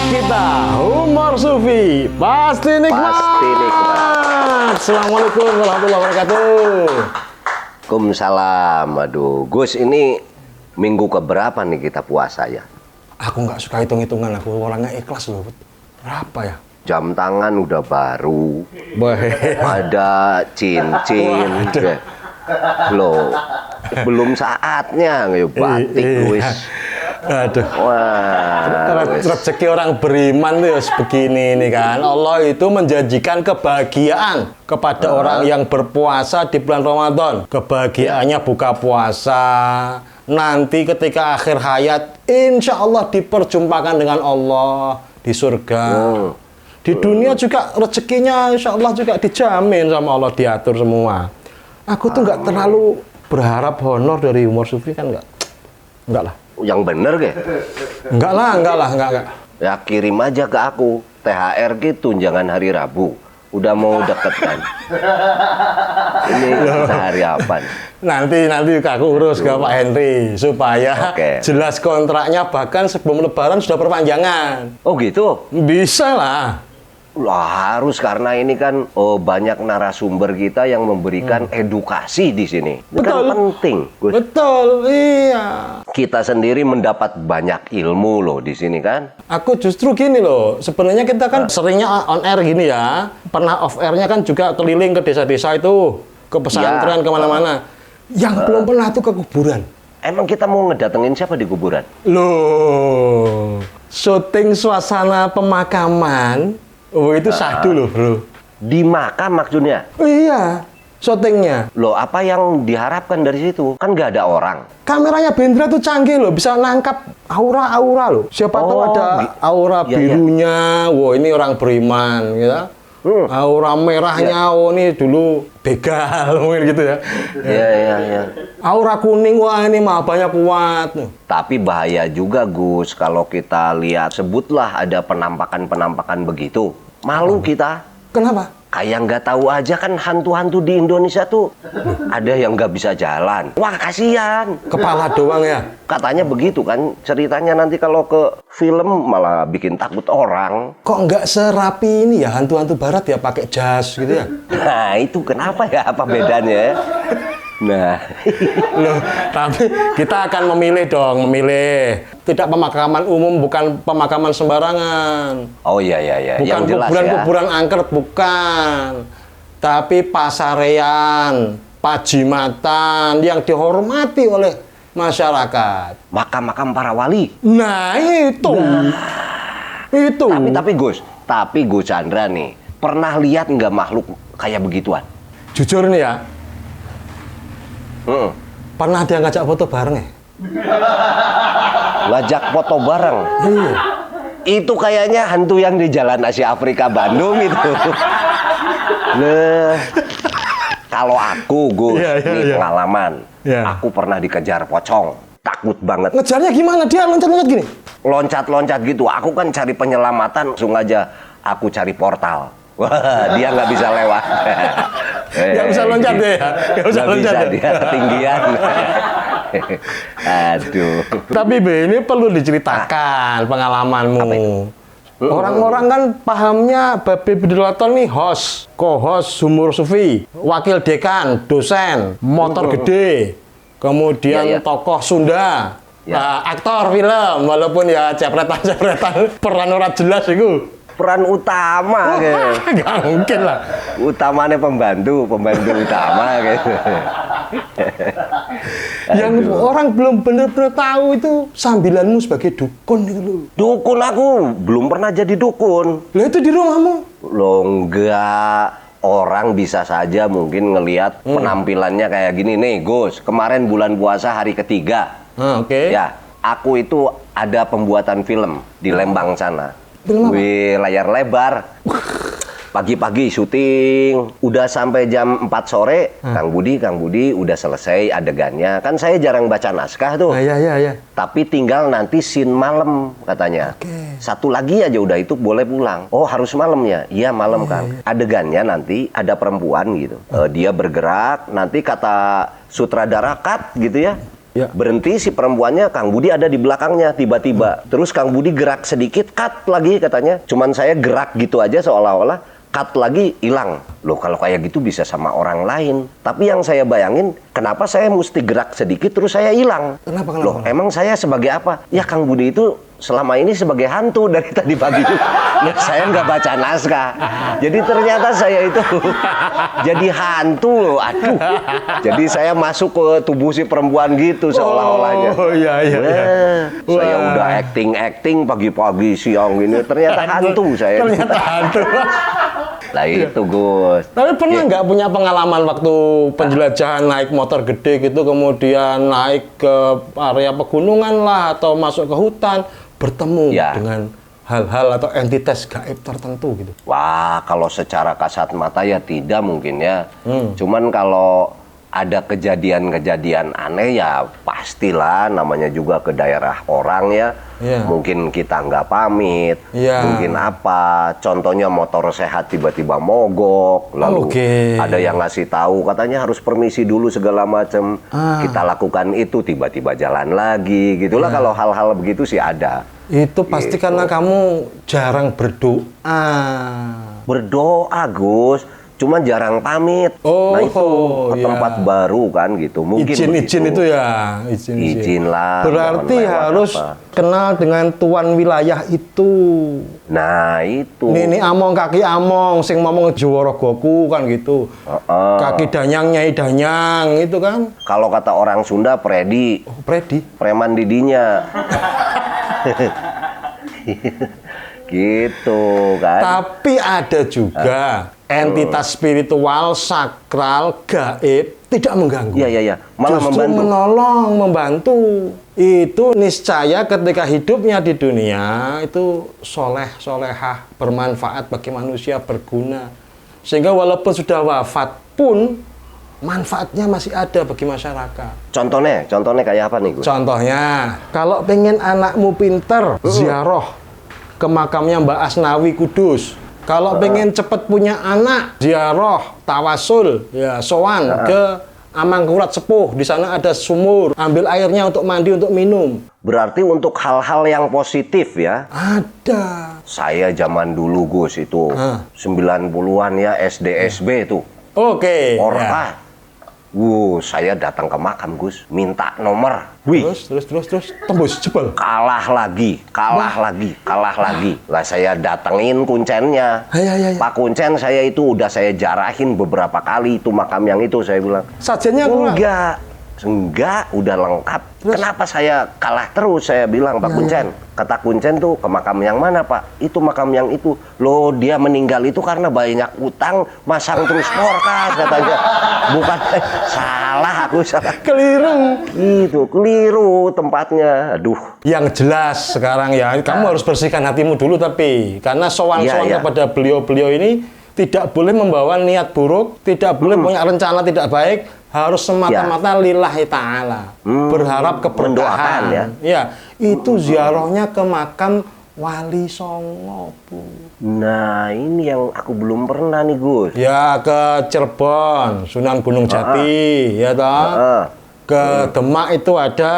kita Humor Sufi pasti nikmat. Pasti nikmat. Assalamualaikum warahmatullahi wabarakatuh. Waalaikumsalam. Aduh, Gus, ini minggu keberapa nih kita puasa ya? Aku nggak suka hitung-hitungan, aku orangnya ikhlas loh. Berapa ya? Jam tangan udah baru, Baik. ada cincin, Waduh. loh, belum saatnya nggak batik, Gus. Aduh. Wah, wis. Rezeki orang beriman tuh ya begini nih kan. Allah itu menjanjikan kebahagiaan kepada orang yang berpuasa di bulan Ramadan. Kebahagiaannya buka puasa. Nanti ketika akhir hayat, insya Allah diperjumpakan dengan Allah di surga. Di dunia juga rezekinya insya Allah juga dijamin sama Allah, diatur semua. Aku tuh nggak terlalu berharap honor dari Humor Sufi kan nggak lah. Yang bener ke? Enggak lah. Ya kirim aja ke aku. THR gitu tunjangan hari Rabu. Udah mau deket kan? Ini kita hari apa nih? Nanti aku urus ke Pak Henry supaya jelas kontraknya, bahkan sebelum Lebaran sudah perpanjangan. Oh gitu? Bisa lah. Lah harus, karena ini kan banyak narasumber kita yang memberikan edukasi di sini. Ini kan Betul. penting, Gus. Betul, iya. Kita sendiri mendapat banyak ilmu loh di sini kan. Aku justru gini loh, sebenarnya kita kan seringnya on air gini ya. Pernah off airnya kan juga keliling ke desa-desa itu, ke pesantren, kemana-mana. Yang belum pernah tuh ke kuburan. Emang kita mau ngedatengin siapa di kuburan? Loh, syuting suasana pemakaman. Oh, itu syahdu loh, bro. Di makam maksudnya? Iya, syutingnya. Loh, apa yang diharapkan dari situ? Kan nggak ada orang. Kameranya Bendra tuh canggih loh, bisa nangkap aura-aura loh. Siapa tahu ada aura birunya, wah ini orang beriman, gitu. Aura merahnya, oh ini dulu begal, mungkin gitu ya. Iya. Aura kuning, wah ini mah banyak kuat. Tapi bahaya juga, Gus, kalau kita lihat, sebutlah ada penampakan-penampakan begitu. Malu kita. Kenapa? Kayak nggak tahu aja kan, hantu-hantu di Indonesia tuh ada yang nggak bisa jalan. Wah, kasihan. Kepala doang ya? Katanya begitu kan ceritanya, nanti kalau ke film malah bikin takut orang. Kok nggak serapi ini ya hantu-hantu barat ya, pakai jas gitu ya? Nah, itu kenapa ya? Apa bedanya ya? Nah, loh, tapi kita akan memilih tidak pemakaman umum, bukan pemakaman sembarangan. oh iya, Bukan yang jelas kuburan-kuburan angker, bukan. Tapi pasarean, pajimatan yang dihormati oleh masyarakat. Makam-makam para wali. Nah, itu. Itu. Tapi Gus Chandra nih, pernah lihat nggak makhluk kayak begituan? Jujur nih ya, pernah dia ngajak foto bareng ya? Ngajak foto bareng. Iya. Itu kayaknya hantu yang di Jalan Asia Afrika Bandung itu. Nah, kalau aku, Gus, ini pengalaman. Aku pernah dikejar pocong. Takut banget. Ngejarnya gimana? Dia loncat-loncat gini? Loncat-loncat gitu. Aku kan cari penyelamatan, langsung aja aku cari portal. Wah, dia nggak bisa lewat. Nggak bisa loncat deh ya? Nggak bisa loncat bisa, ya? dia ketinggian. Aduh. Tapi Be, ini perlu diceritakan pengalamanmu. Orang-orang kan pahamnya Babe Bidulaton nih host, co-host Humor Sufi, wakil dekan, dosen, motor gede, kemudian tokoh Sunda, aktor film, walaupun ya cepretan-cepretan peran orang jelas itu. Peran utama gitu. Nggak mungkin lah. Utamanya pembantu utama gitu. Yang orang belum benar-benar tahu itu sambilanmu sebagai dukun itu loh. Dukun, aku belum pernah jadi dukun. Lah itu di rumahmu? Loh, enggak. Orang bisa saja mungkin ngelihat penampilannya kayak gini nih, Gus. Kemarin bulan puasa hari ketiga. Oke. Ya, aku itu ada pembuatan film di Lembang sana. Film apa? Wih, layar lebar. Pagi-pagi syuting, udah sampai jam 4 sore, Kang Budi udah selesai adegannya. Kan saya jarang baca naskah tuh. Iya. Tapi tinggal nanti scene malam katanya. Satu lagi aja udah, itu boleh pulang. Oh, harus malam ya? Iya, malam Kang. Adegannya nanti ada perempuan gitu. Dia bergerak, nanti kata sutradara cut gitu ya. Ya. Berhenti si perempuannya, Kang Budi ada di belakangnya tiba-tiba. Terus Kang Budi gerak sedikit, cut lagi katanya. Cuman saya gerak gitu aja seolah-olah, cut lagi, hilang. Loh kalau kayak gitu bisa sama orang lain. Tapi yang saya bayangin, kenapa saya mesti gerak sedikit terus saya hilang? Kenapa? Loh emang saya sebagai apa? Ya Kang Budi itu selama ini sebagai hantu dari tadi pagi juga. Loh, saya nggak baca naskah. Jadi ternyata saya itu jadi hantu loh. Aduh. Jadi saya masuk ke tubuh si perempuan gitu seolah-olahnya. Oh iya. Saya udah acting pagi-pagi siang ini. Ternyata hantu saya. Ternyata hantu. Nah itu Gus. Tapi pernah nggak punya pengalaman waktu penjelajahan naik motor gede gitu, kemudian naik ke area pegunungan lah atau masuk ke hutan, bertemu dengan hal-hal atau entitas gaib tertentu gitu? Wah, kalau secara kasat mata ya tidak mungkin ya. Cuman kalau ada kejadian-kejadian aneh ya pastilah, namanya juga ke daerah orang ya. Mungkin kita nggak pamit, mungkin apa. Contohnya motor sehat tiba-tiba mogok, lalu ada yang ngasih tahu katanya harus permisi dulu segala macam. Kita lakukan itu tiba-tiba jalan lagi, gitulah. Kalau hal-hal begitu sih ada. Itu pasti karena kamu jarang berdoa. Berdoa, Gus. Cuman jarang pamit. Nah itu ke tempat baru kan gitu. Mungkin izin itu ya. Izin lah. Berarti harus kenal dengan tuan wilayah itu. Nah itu. Nini Among, kaki Among, sing ngomong Jeworogoku kan gitu. Kaki Danyang, Nyai Danyang itu kan. Kalau kata orang Sunda, Predi. Oh, Predi. Preman didinya. Gitu kan. Tapi ada juga entitas spiritual, sakral, gaib tidak mengganggu. Iya. Malah justru membantu. Menolong, membantu. Itu niscaya ketika hidupnya di dunia itu soleh, solehah, bermanfaat bagi manusia, berguna. Sehingga walaupun sudah wafat pun manfaatnya masih ada bagi masyarakat. Contohnya kayak apa nih, Gus? Contohnya, kalau pengen anakmu pinter, ziarah ke makamnya Mbak Asnawi Kudus. Kalau pengen cepet punya anak, ziarah, tawasul, ya sowan ke Amangkurat Sepuh. Di sana ada sumur, ambil airnya untuk mandi, untuk minum. Berarti untuk hal-hal yang positif ya? Ada. Saya zaman dulu, Gus, itu 90-an ya, SD-SB itu. Oke. Orka. Saya datang ke makam, Gus, minta nomor. Terus tembus jebol. Kalah lagi. Lah saya datengin kuncennya. Pak Kuncen, saya itu udah saya jarahin beberapa kali itu makam yang itu, saya bilang. Sajennya Enggak, udah lengkap. Terus? Kenapa saya kalah terus? Saya bilang, Pak Kuncen. Kata Kuncen tuh, ke makam yang mana, Pak? Itu makam yang itu. Loh, dia meninggal itu karena banyak utang, masang terus porkas, katanya. Bukan, salah aku, salah. Keliru. Itu, keliru tempatnya. Aduh. Yang jelas sekarang ya, kamu harus bersihkan hatimu dulu tapi. Karena sowan-sowan kepada beliau-beliau ini tidak boleh membawa niat buruk, tidak boleh punya rencana tidak baik, harus semata-mata lillahi ta'ala. Berharap keberkahan. Ya, itu ziarahnya ke makam Wali Songo, Bu. Nah, ini yang aku belum pernah nih, Gus. Ya, ke Cirebon, Sunan Gunung Jati, ya toh. Ke Demak itu ada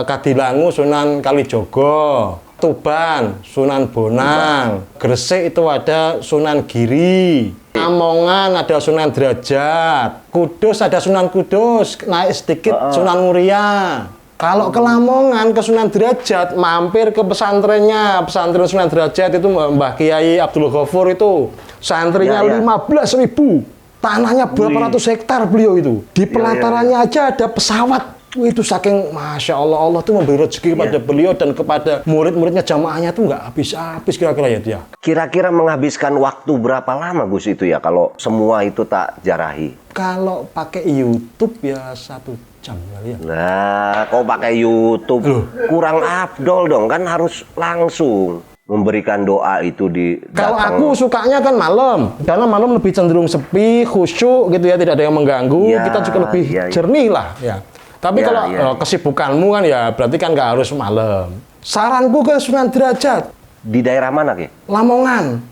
Kadilangu, Sunan Kalijogo. Tuban, Sunan Bonang. Gresik itu ada Sunan Giri. Lamongan ada Sunan Derajat. Kudus ada Sunan Kudus. Naik sedikit Sunan Muria. Kalau ke Lamongan, ke Sunan Derajat, mampir ke pesantrennya. Pesantren Sunan Derajat itu Mbah Kiai Abdul Ghafur itu. Santrinya 15.000. Tanahnya berapa ratus hektar beliau itu. Di pelatarannya aja ada pesawat. Itu saking Masya Allah, Allah tuh memberi rezeki kepada beliau dan kepada murid-muridnya, jamaahnya tuh nggak habis-habis kira-kira ya dia. Kira-kira menghabiskan waktu berapa lama, Gus, itu ya kalau semua itu tak jarahi? Kalau pakai YouTube ya 1 jam kali ya. Nah, kau pakai YouTube kurang afdol dong, kan harus langsung memberikan doa itu di Kalau aku sukanya kan malam, karena malam lebih cenderung sepi, khusyuk gitu ya, tidak ada yang mengganggu, kita juga lebih jernih lah ya. Tapi kalau kesibukanmu kan ya berarti kan nggak harus malam. Saranku ke Sunan Derajat. Di daerah mana, Ki? Lamongan.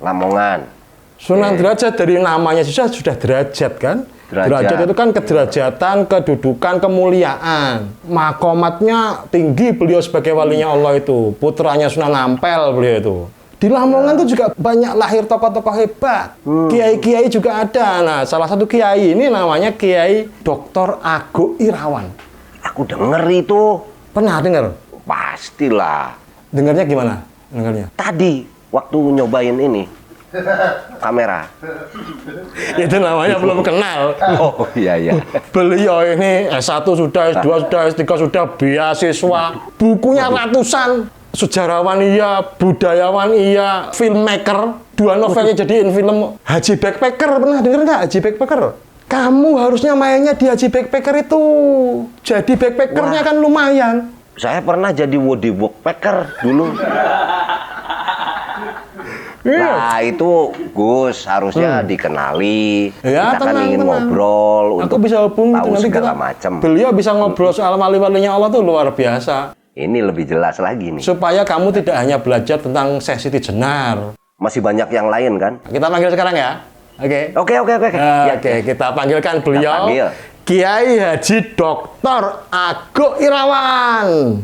Lamongan. Sunan Derajat dari namanya sudah derajat kan. Derajat itu kan kederajatan, kedudukan, kemuliaan. Makomatnya tinggi beliau sebagai walinya Allah itu. Putranya Sunan Ampel beliau itu. Di Lamongan itu juga banyak lahir tokoh-tokoh hebat. Kiai-kiai juga ada. Nah, salah satu kiai ini namanya Kiai Dr. Ago Irawan. Aku denger itu. Pernah dengar? Pastilah. Dengarnya gimana? Dengarnya? Tadi waktu nyobain ini kamera. Itu namanya belum kenal. Oh iya. Beliau ini S1 sudah, S2 sudah, S3 sudah, beasiswa. Bukunya ratusan. Sejarawan iya, budayawan iya, filmmaker. 2 novelnya jadiin film. Haji Backpacker, pernah dengar nggak Haji Backpacker? Kamu harusnya mainnya di Haji Backpacker itu. Jadi backpackernya kan lumayan. Saya pernah jadi Woody Backpacker dulu. Nah itu Gus harusnya dikenali. Ya, kita kan ingin ngobrol. Aku bisa hubungi tahu nanti segala kita, macam. Beliau bisa ngobrol soal wali-walinya Allah tuh luar biasa. Ini lebih jelas lagi nih. Supaya kamu tidak hanya belajar tentang Syekh Siti Jenar. Masih banyak yang lain kan? Kita panggil sekarang ya. Oke. Oke. Ya, Oke, kita panggilkan beliau. Panggil. Kiai Haji Dr. Ago Irawan.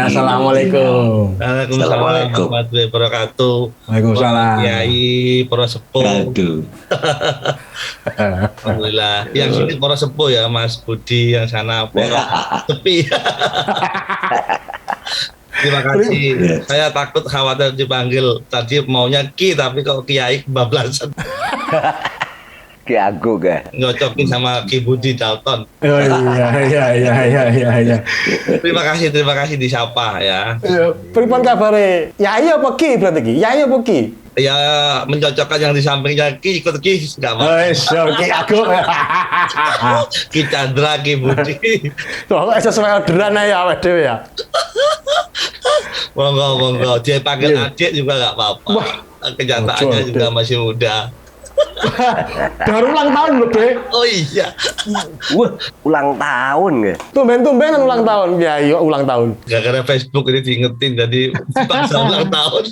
Assalamualaikum. Waalaikumsalam warahmatullahi wabarakatuh. Waalaikumsalam. Kiai, para sepuh. Alhamdulillah. Yang sini para sepuh ya, Mas Budi, yang sana sepi. Terima kasih. Saya takut khawatir dipanggil. Tadi maunya Ki, tapi kok Kiai kebablasan. Ki Ago ga? Nyocokin sama Ki Budi Dalton. Oh iya. Terima kasih disapa ya. Pripun kabare? Yai apa Ki berarti Ki? Yai apa Ki? Ya mencocokkan yang di sampingnya Ki, ikut Ki enggak apa-apa. Ki Ago. Ki Chandra, Ki Budi. Kok sesuai orderan ya awake dhewe ya. Monggo. Dia panggil adik juga nggak apa-apa. Kenyataannya juga masih muda. Baru ulang tahun loh, Be. Oh iya. Wah, ulang tahun nggak? Tumben-tumbenan ulang tahun. Ya, iya ulang tahun. Gara-gara Facebook ini diingetin, jadi bangsa ulang tahun.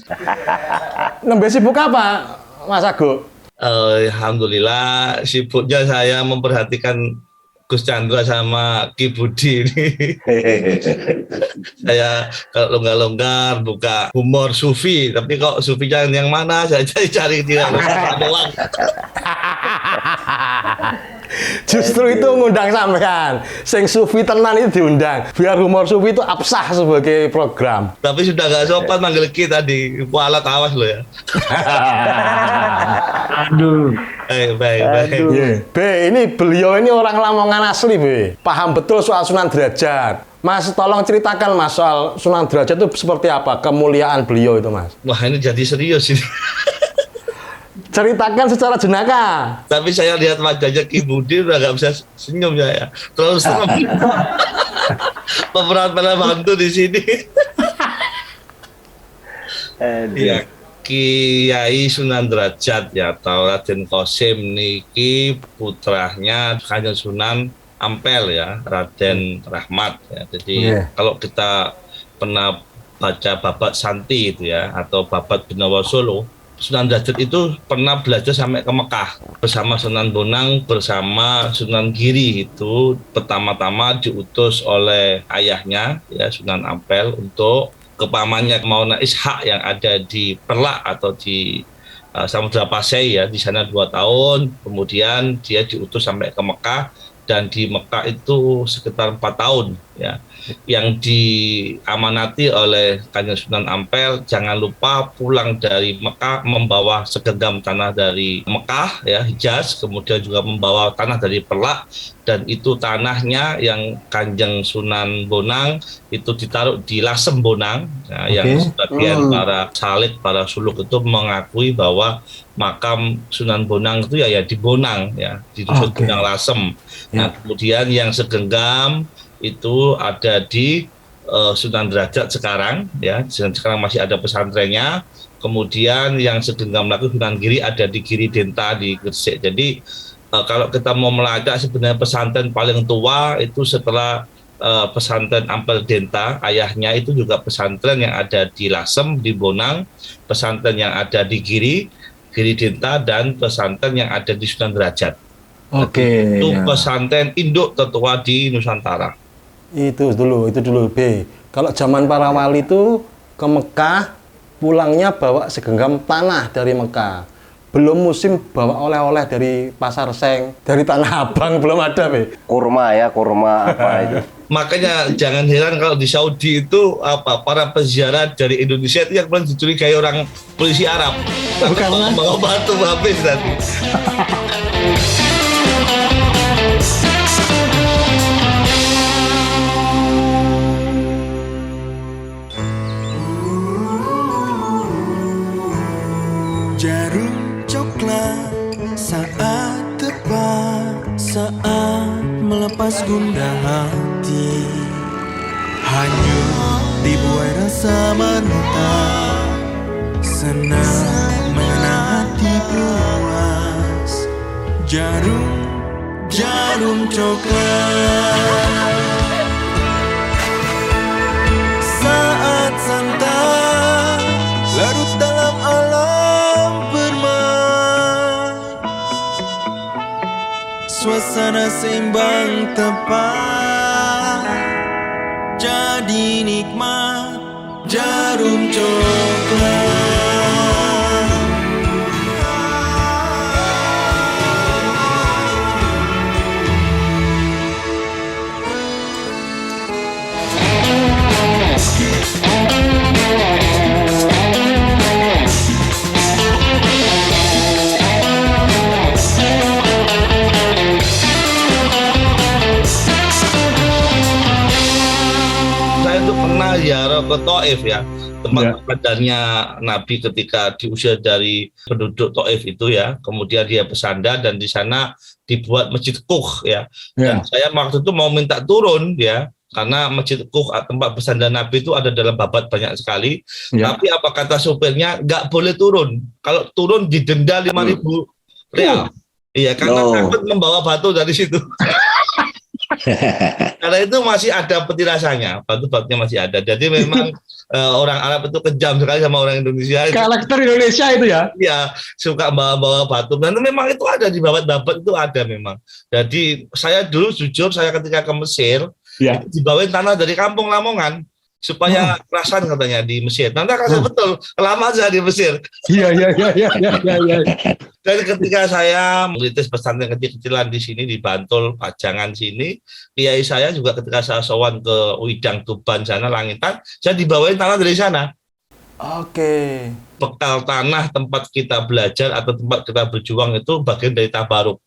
Nembe sibuk apa, Mas Ago? Alhamdulillah, sibuknya saya memperhatikan Gus Chandra sama Ki Budi ini. Saya kalau longgar-longgar buka humor sufi, tapi kok sufinya yang mana? Saya cari dia doang. Justru itu ngundang sampean. Sing sufi tenan itu diundang. Biar humor sufi itu absah sebagai program. Tapi sudah gak sopan manggil Ki tadi. Kualat awas lo ya. Aduh. Baik. Be, ini beliau ini orang Lamongan asli, Be. Paham betul soal Sunan Derajat. Mas, tolong ceritakan Mas soal Sunan Derajat itu seperti apa kemuliaan beliau itu, Mas. Wah, ini jadi serius ini. Ceritakan secara jenaka. Tapi saya lihat wajahnya Ki Budi udah gak bisa senyum ya. Terlalu serem. Pemeran bantu di sini. Ya, Kiai Sunan Derajat ya atau Raden Qasim niki putranya Kanjeng Sunan Ampel ya, Raden Rahmat ya. Jadi kalau kita pernah baca Babat Santi itu ya atau Babat Benawa Solo, Sunan Derajat itu pernah belajar sampai ke Mekah bersama Sunan Bonang, bersama Sunan Giri. Itu pertama-tama diutus oleh ayahnya ya Sunan Ampel untuk ke pamannya Maulana Ishak yang ada di Perlak atau di Samudra Pasai ya, di sana 2 tahun. Kemudian dia diutus sampai ke Mekah, dan di Mekah itu sekitar 4 tahun ya. Yang diamanati oleh Kanjeng Sunan Ampel, jangan lupa pulang dari Mekah membawa segenggam tanah dari Mekah ya, Hijaz, kemudian juga membawa tanah dari Perlak, dan itu tanahnya yang Kanjeng Sunan Bonang itu ditaruh di Lasem Bonang ya, yang sebagian para salik, para suluk itu mengakui bahwa makam Sunan Bonang itu ya di Bonang ya, di dusun Bonang Lasem. Nah, kemudian yang segenggam itu ada di Sunan Derajat sekarang ya, sekarang masih ada pesantrennya. Kemudian yang segenggam lagi Sunan Giri ada di Giri Denta di Gresik. Jadi kalau kita mau melacak sebenarnya pesantren paling tua itu setelah pesantren Ampel Denta, ayahnya itu juga pesantren yang ada di Lasem, di Bonang, pesantren yang ada di Giri, Giri Dinta dan pesantren yang ada di Sunan Derajat. Oke. Itu Ya. pesantren induk tertua di Nusantara. Itu dulu B. Kalau zaman para wali itu ke Mekah, pulangnya bawa segenggam tanah dari Mekah. Belum musim bawa oleh-oleh dari Pasar Seng, dari Tanah Abang belum ada B. Kurma apa itu. Makanya jangan heran kalau di Saudi itu para peziarah dari Indonesia itu yang paling dicurigai orang polisi Arab. Karena Bawa batu habis nanti. Jarum coklat saat tepat, saat melepas gundah hati, hanyut dibuai rasa manta, senang mengenang hati puas. Jarum coklat saat santai larut dalam alam permai, suasana seimbang tepat, jadi nikmat jarum coklat. Saya itu pernah ziarah ke Taif ya, tempat padannya Nabi ketika diusir dari penduduk Taif itu ya. Kemudian dia bersandar dan di sana dibuat Masjid Quh ya. Dan saya waktu itu mau minta turun ya, karena Masjid Quh tempat bersandar Nabi itu ada dalam babat banyak sekali. Tapi apa kata supirnya, nggak boleh turun. Kalau turun didenda 5.000 real. Iya, karena takut membawa batu dari situ. Karena itu masih ada petilasannya, batu-batunya masih ada. Jadi memang orang Arab itu kejam sekali sama orang Indonesia. karakter Indonesia itu ya. Iya, suka bawa-bawa batu. Dan memang itu ada di babat-babat itu ada memang. Jadi saya dulu jujur, saya ketika ke Mesir, itu dibawain tanah dari Kampung Lamongan supaya kerasan katanya di Mesir. Nanti kerasan betul, lama aja di Mesir. Iya. Dan ketika saya merintis pesantren kecil-kecilan di sini di Bantul, Pajangan sini, kiai saya juga ketika saya sowan ke Widang Tuban sana Langitan, saya dibawain tanah dari sana. Oke. Bekal tanah tempat kita belajar atau tempat kita berjuang itu bagian dari tabaruk.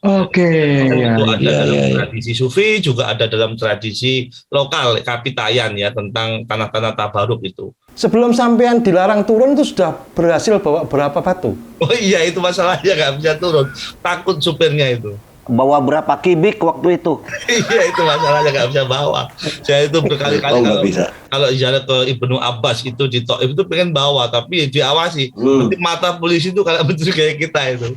Oke. Itu ada dalam tradisi Sufi, juga ada dalam tradisi lokal Kapitayan ya, tentang tanah-tanah tabaruk itu. Sebelum sampean dilarang turun itu sudah berhasil bawa berapa batu? Oh iya, itu masalahnya nggak bisa turun, takut supirnya itu. Bawa berapa kubik waktu itu? Iya, itu masalahnya nggak bisa bawa. Saya itu berkali-kali kalau ziarah ke Ibnu Abbas itu di Taif itu pengen bawa, tapi diawasi. Nanti mata polisi itu kalau betul kayak kita itu.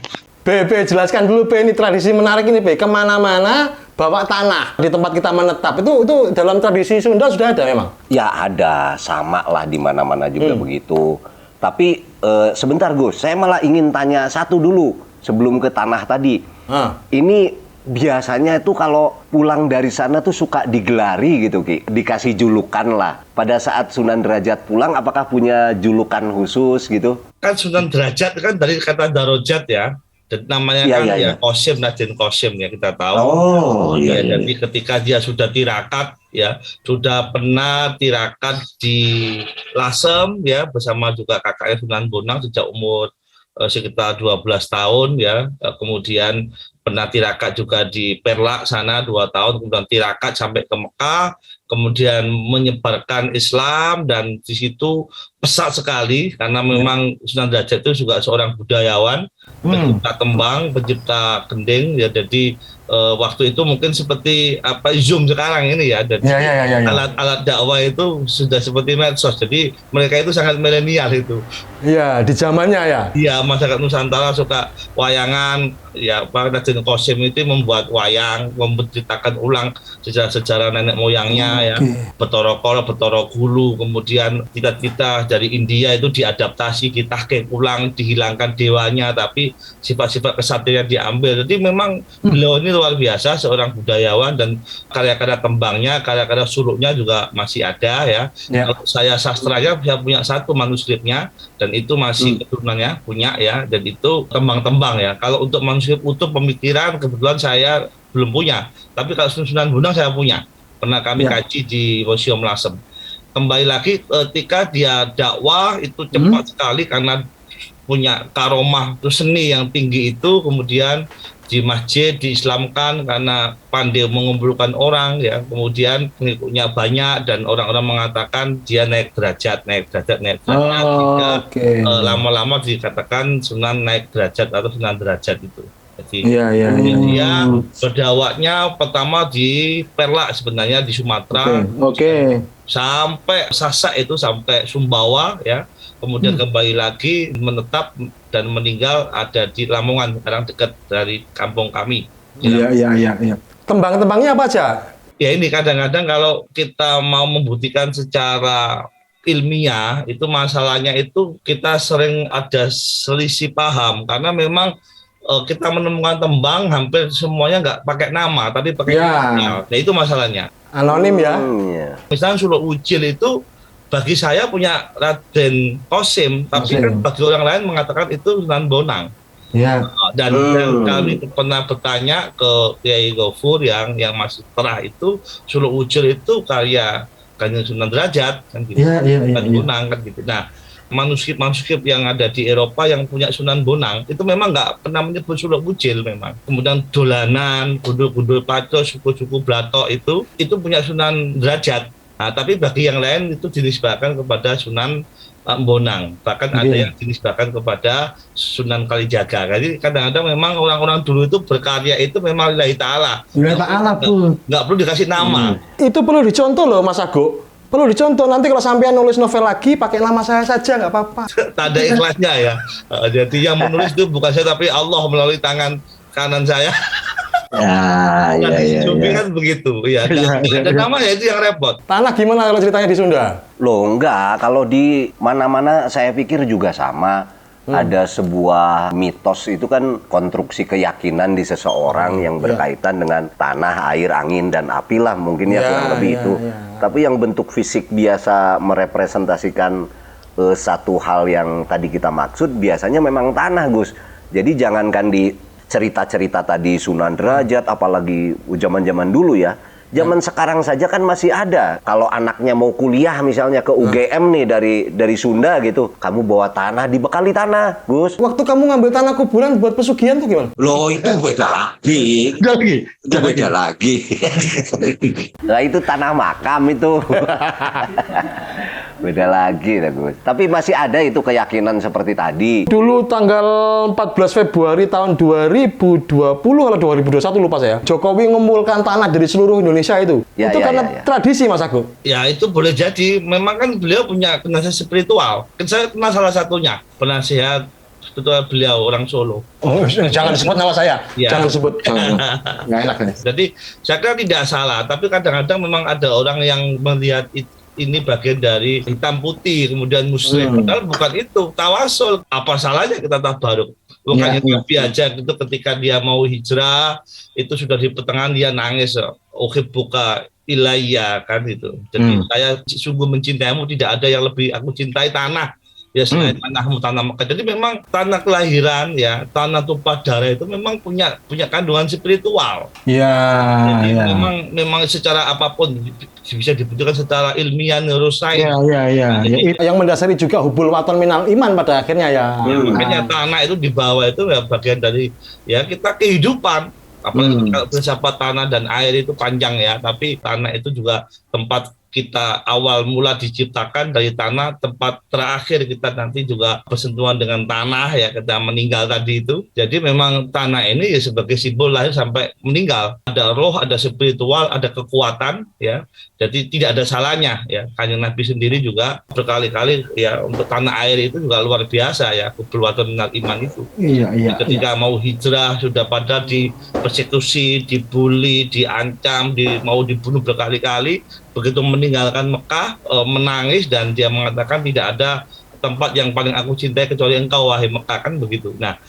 Jelaskan dulu ini tradisi menarik ini kemana-mana bawa tanah di tempat kita menetap itu dalam tradisi Sunda sudah ada memang? Ya ada, sama lah di mana-mana juga begitu. Tapi sebentar Gus, saya malah ingin tanya satu dulu sebelum ke tanah tadi. Ini biasanya itu kalau pulang dari sana tuh suka digelari gitu Ki, dikasih julukan lah. Pada saat Sunan Derajat pulang, apakah punya julukan khusus gitu? Kan Sunan Derajat kan dari kata darajat ya. Dan namanya Qasim, Raden Qasim ya, kita tahu. Jadi ketika dia sudah tirakat ya, sudah pernah tirakat di Lasem ya bersama juga kakaknya Sunan Bonang sejak umur sekitar 12 tahun ya. Kemudian pernah tirakat juga di Perlak sana 2 tahun, kemudian tirakat sampai ke Mekah, kemudian menyebarkan Islam, dan di situ pesat sekali karena memang Sunan Derajat itu juga seorang budayawan, pencipta tembang, pencipta gending ya. Jadi waktu itu mungkin seperti apa Zoom sekarang ini ya, dan alat-alat dakwah itu sudah seperti medsos, jadi mereka itu sangat milenial itu. Iya, di zamannya ya. Iya, masyarakat Nusantara suka wayangan, ya Pak Raden Qasim itu membuat wayang, menceritakan ulang sejarah-sejarah nenek moyangnya ya, Betara Kala, Betara Gulu, kemudian kita dari India itu diadaptasi, ditahqiq ulang, dihilangkan dewanya, tapi sifat-sifat kesatriaan diambil. Jadi memang beliau ini luar biasa, seorang budayawan, dan karya-karya tembangnya, karya-karya suluknya juga masih ada ya. Kalau saya sastranya, saya punya satu manuskripnya, dan itu masih keturunannya punya ya, dan itu tembang-tembang ya. Kalau untuk manuskrip utuh pemikiran kebetulan saya belum punya, tapi kalau Sunan Bonang saya punya, pernah kami kaji di Museum Lasem. Kembali lagi ketika dia dakwah itu cepat sekali karena punya karomah itu seni yang tinggi itu, kemudian di masjid diislamkan karena pandai mengumpulkan orang ya, kemudian pengikutnya banyak dan orang-orang mengatakan dia naik derajat sehingga lama-lama dikatakan Sunan naik derajat atau Sunan derajat itu. Jadi dia berdakwahnya pertama di Perlak, sebenarnya di Sumatera, sampai Sasak itu, sampai Sumbawa ya, kemudian kembali lagi menetap dan meninggal ada di Lamongan, sekarang dekat dari kampung kami. Iya. Tembang-tembangnya apa aja? Ya ini kadang-kadang kalau kita mau membuktikan secara ilmiah itu masalahnya itu kita sering ada selisih paham, karena memang kita menemukan tembang hampir semuanya nggak pakai nama tapi pakai inisial. Nah itu masalahnya. Anonim ya. Misalnya Suluk Ucil itu bagi saya punya Raden Qasim, tapi kan bagi orang lain mengatakan itu Sunan Bonang. Dan kami pernah bertanya ke Kiai Ghafur yang masih setelah itu, Suluk Ucil itu karya Kanjeng Sunan Derajat kan gitu. Sunan Bonang kan gitu. Nah, manuskrip yang ada di Eropa yang punya Sunan Bonang itu memang nggak pernah menyebut Suluk Ucil memang. Kemudian dolanan, gundul-gundul paco, suku-suku Blatok itu punya Sunan Derajat. Nah, tapi bagi yang lain itu dinisbahkan kepada Sunan Bonang. Bahkan ada yang dinisbahkan kepada Sunan Kalijaga. Jadi kadang-kadang memang orang-orang dulu itu berkarya itu memang lillahi ta'ala. Lillahi ta'ala pun. Nggak perlu dikasih nama. Itu perlu dicontoh loh Mas Ago. Perlu dicontoh, nanti kalau sampean nulis novel lagi pakai nama saya saja nggak apa-apa. Tanda ikhlasnya ya. Jadi yang menulis itu bukan saya tapi Allah melalui tangan kanan saya. Iya. Kan begitu. Ya. Dan namanya itu yang repot. Tanah gimana kalau ceritanya di Sunda? Loh enggak, kalau di mana-mana saya pikir juga sama. Ada sebuah mitos, itu kan konstruksi keyakinan di seseorang yang berkaitan dengan tanah, air, angin, dan api lah mungkin ya kurang lebih itu. Tapi yang bentuk fisik biasa merepresentasikan satu hal yang tadi kita maksud biasanya memang tanah, Gus. Jadi jangankan di cerita-cerita tadi Sunan Derajat, apalagi zaman-zaman dulu ya. Zaman sekarang saja kan masih ada. Kalau anaknya mau kuliah misalnya ke UGM nih dari Sunda gitu, kamu bawa tanah, dibekali tanah, Gus. Waktu kamu ngambil tanah kuburan buat pesugihan tuh gimana? Loh itu beda lagi. Itu beda lagi. Nah itu tanah makam itu. Beda lagi dah, Gus. Tapi masih ada itu keyakinan seperti tadi. Dulu tanggal 14 Februari tahun 2020 atau 2021 lupa saya. Jokowi mengumpulkan tanah dari seluruh Indonesia itu. Itu karena tradisi, Mas Agung. Ya itu boleh jadi. Memang kan beliau punya penasihat spiritual. Saya kenal salah satunya, penasihat spiritual beliau orang Solo. Oh, jangan sebut nama saya. Jangan sebut. Nggak enak nih. Jadi saya kira tidak salah. Tapi kadang-kadang memang ada orang yang melihat ini bagian dari hitam putih, kemudian muslim. Padahal bukan itu, tawasul. Apa salahnya kita tabaruk? Bukannya Nabi aja itu ketika dia mau hijrah, itu sudah di pertengahan dia nangis. Uhibbuka ilayya kan itu. Jadi saya sungguh mencintaimu, tidak ada yang lebih aku cintai tanah. Ya selain tanahmu, tanah Mekah. Jadi memang tanah kelahiran ya, tanah tumpah darah itu memang punya kandungan spiritual. Jadi memang secara apapun bisa dibutuhkan secara ilmiah neuroscience. Yang mendasari juga hubul waton minal iman pada akhirnya ya. Makanya tanah itu di bawah itu ya bagian dari ya kita kehidupan. Apalagi kalau filsafat tanah dan air itu panjang ya, tapi tanah itu juga tempat kita awal mula diciptakan dari tanah, tempat terakhir kita nanti juga bersentuhan dengan tanah ya, kita meninggal tadi itu. Jadi memang tanah ini ya sebagai simbol lahir sampai meninggal. Ada roh, ada spiritual, ada kekuatan ya. Jadi tidak ada salahnya ya. Kanjeng Nabi sendiri juga berkali-kali ya untuk tanah air itu juga luar biasa ya, keluatan minal iman itu. Iya. Ketika mau hijrah sudah pada dipersekusi, dibully, diancam, mau dibunuh berkali-kali. Begitu meninggalkan Mekah, menangis dan dia mengatakan tidak ada tempat yang paling aku cintai kecuali engkau wahai Mekah, kan begitu. Nah,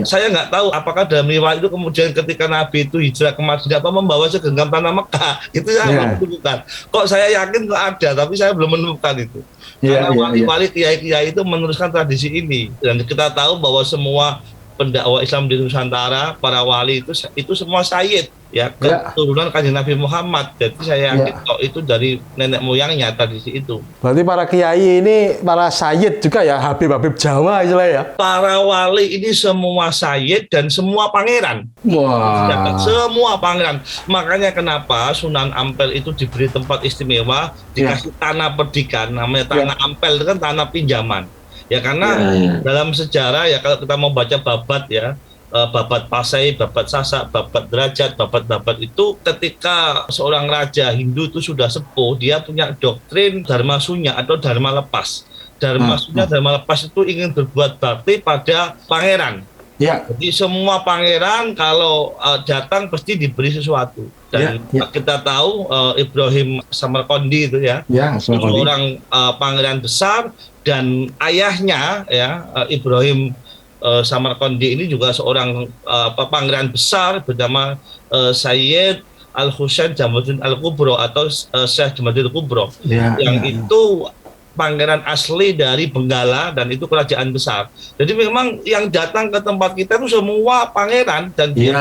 saya nggak tahu apakah dalam riwayat itu kemudian ketika Nabi itu hijrah ke Madinah apa membawa segenggam tanah Mekah, itu saya belum menemukan. Kok saya yakin kok ada, tapi saya belum menemukan itu. Karena wali-wali kiai-kiai itu meneruskan tradisi ini, dan kita tahu bahwa semua pendakwah Islam di Nusantara, para wali itu semua sayyid ya, keturunan Kanjeng Nabi Muhammad. Jadi saya yakin kok itu dari nenek moyangnya tradisi itu. Berarti para kiai ini para sayyid juga ya, Habib-habib Jawa istilahnya ya. Para wali ini semua sayyid dan semua pangeran. Wah. Semua pangeran. Makanya kenapa Sunan Ampel itu diberi tempat istimewa, dikasih tanah perdikan, namanya tanah Ampel, itu kan tanah pinjaman. Ya karena dalam sejarah ya kalau kita mau baca babat ya, babat Pasai, babat Sasak, babat Derajat, babat itu ketika seorang raja Hindu itu sudah sepuh, dia punya doktrin Dharma Sunya atau Dharma Lepas. Dharma Sunya, Dharma Lepas itu ingin berbuat bakti pada pangeran. Ya. Jadi semua pangeran kalau datang pasti diberi sesuatu. Dan kita tahu Ibrahim Samarkandi itu ya, seorang pangeran besar, dan ayahnya ya Ibrahim Samarkandi ini juga seorang pangeran besar bernama Sayyid Al-Husain Jamaluddin Al-Kubro atau Syekh Jamaluddin Al-Kubro yang itu pangeran asli dari Benggala dan itu kerajaan besar. Jadi memang yang datang ke tempat kita itu semua pangeran dan dia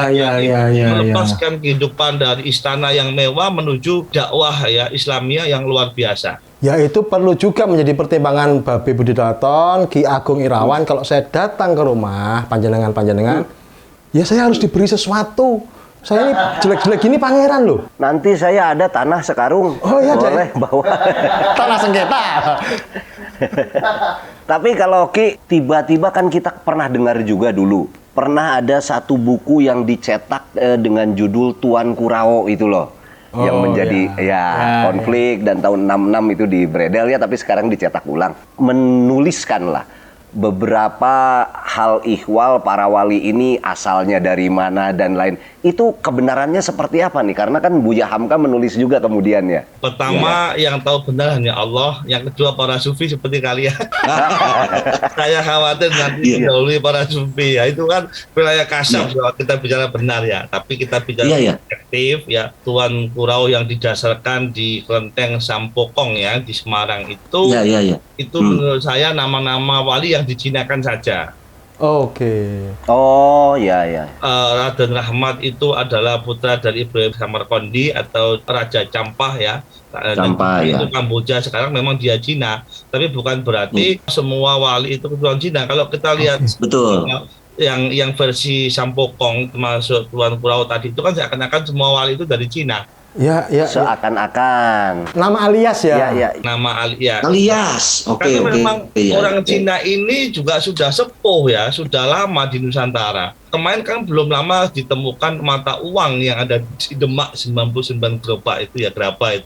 melepaskan kehidupan dari istana yang mewah menuju dakwah ya Islamiyah yang luar biasa. Ya itu perlu juga menjadi pertimbangan Babe Budi Daton, Ki Agung Irawan, kalau saya datang ke rumah panjenengan, ya saya harus diberi sesuatu. Saya ini jelek-jelek gini pangeran loh. Nanti saya ada tanah sekarung. Oh iya, boleh bawa. Tanah sengketa. Tapi kalau Ki, tiba-tiba kan kita pernah dengar juga dulu. Pernah ada satu buku yang dicetak dengan judul Tuan Kurao itu loh. Yang menjadi konflik dan tahun 66 itu di Bredel ya, tapi sekarang dicetak ulang. Menuliskanlah beberapa hal ihwal para wali ini asalnya dari mana dan lain. Itu kebenarannya seperti apa nih? Karena kan Buya Hamka menulis juga kemudian ya. Pertama yang tahu benar hanya Allah, yang kedua para sufi seperti kalian. Saya khawatir nanti didahului para sufi ya. Itu kan wilayah kasar kalau kita bicara benar ya. Tapi kita bicara objektif ya. Tuan Kurau yang didasarkan di Kelenteng Sampokong ya di Semarang itu. Itu menurut saya nama-nama wali yang dijinakan saja. Oke. Oh ya. Raden Rahmat itu adalah putra dari Ibrahim Samarkandi atau Raja Campah ya. Campah ya. Itu Kamboja, sekarang memang dia Cina. Tapi bukan berarti semua wali itu keturunan Cina. Kalau kita lihat betul. Yang versi Sampokong termasuk Tuan Kurau tadi itu kan seakan-akan semua wali itu dari Cina. Ya. Seakan-akan. Nama alias ya. Nama alias. Oke. Karena memang orang Cina ini juga sudah sepuh ya, sudah lama di Nusantara. Kemarin kan belum lama ditemukan mata uang yang ada di Demak 99 gerobak itu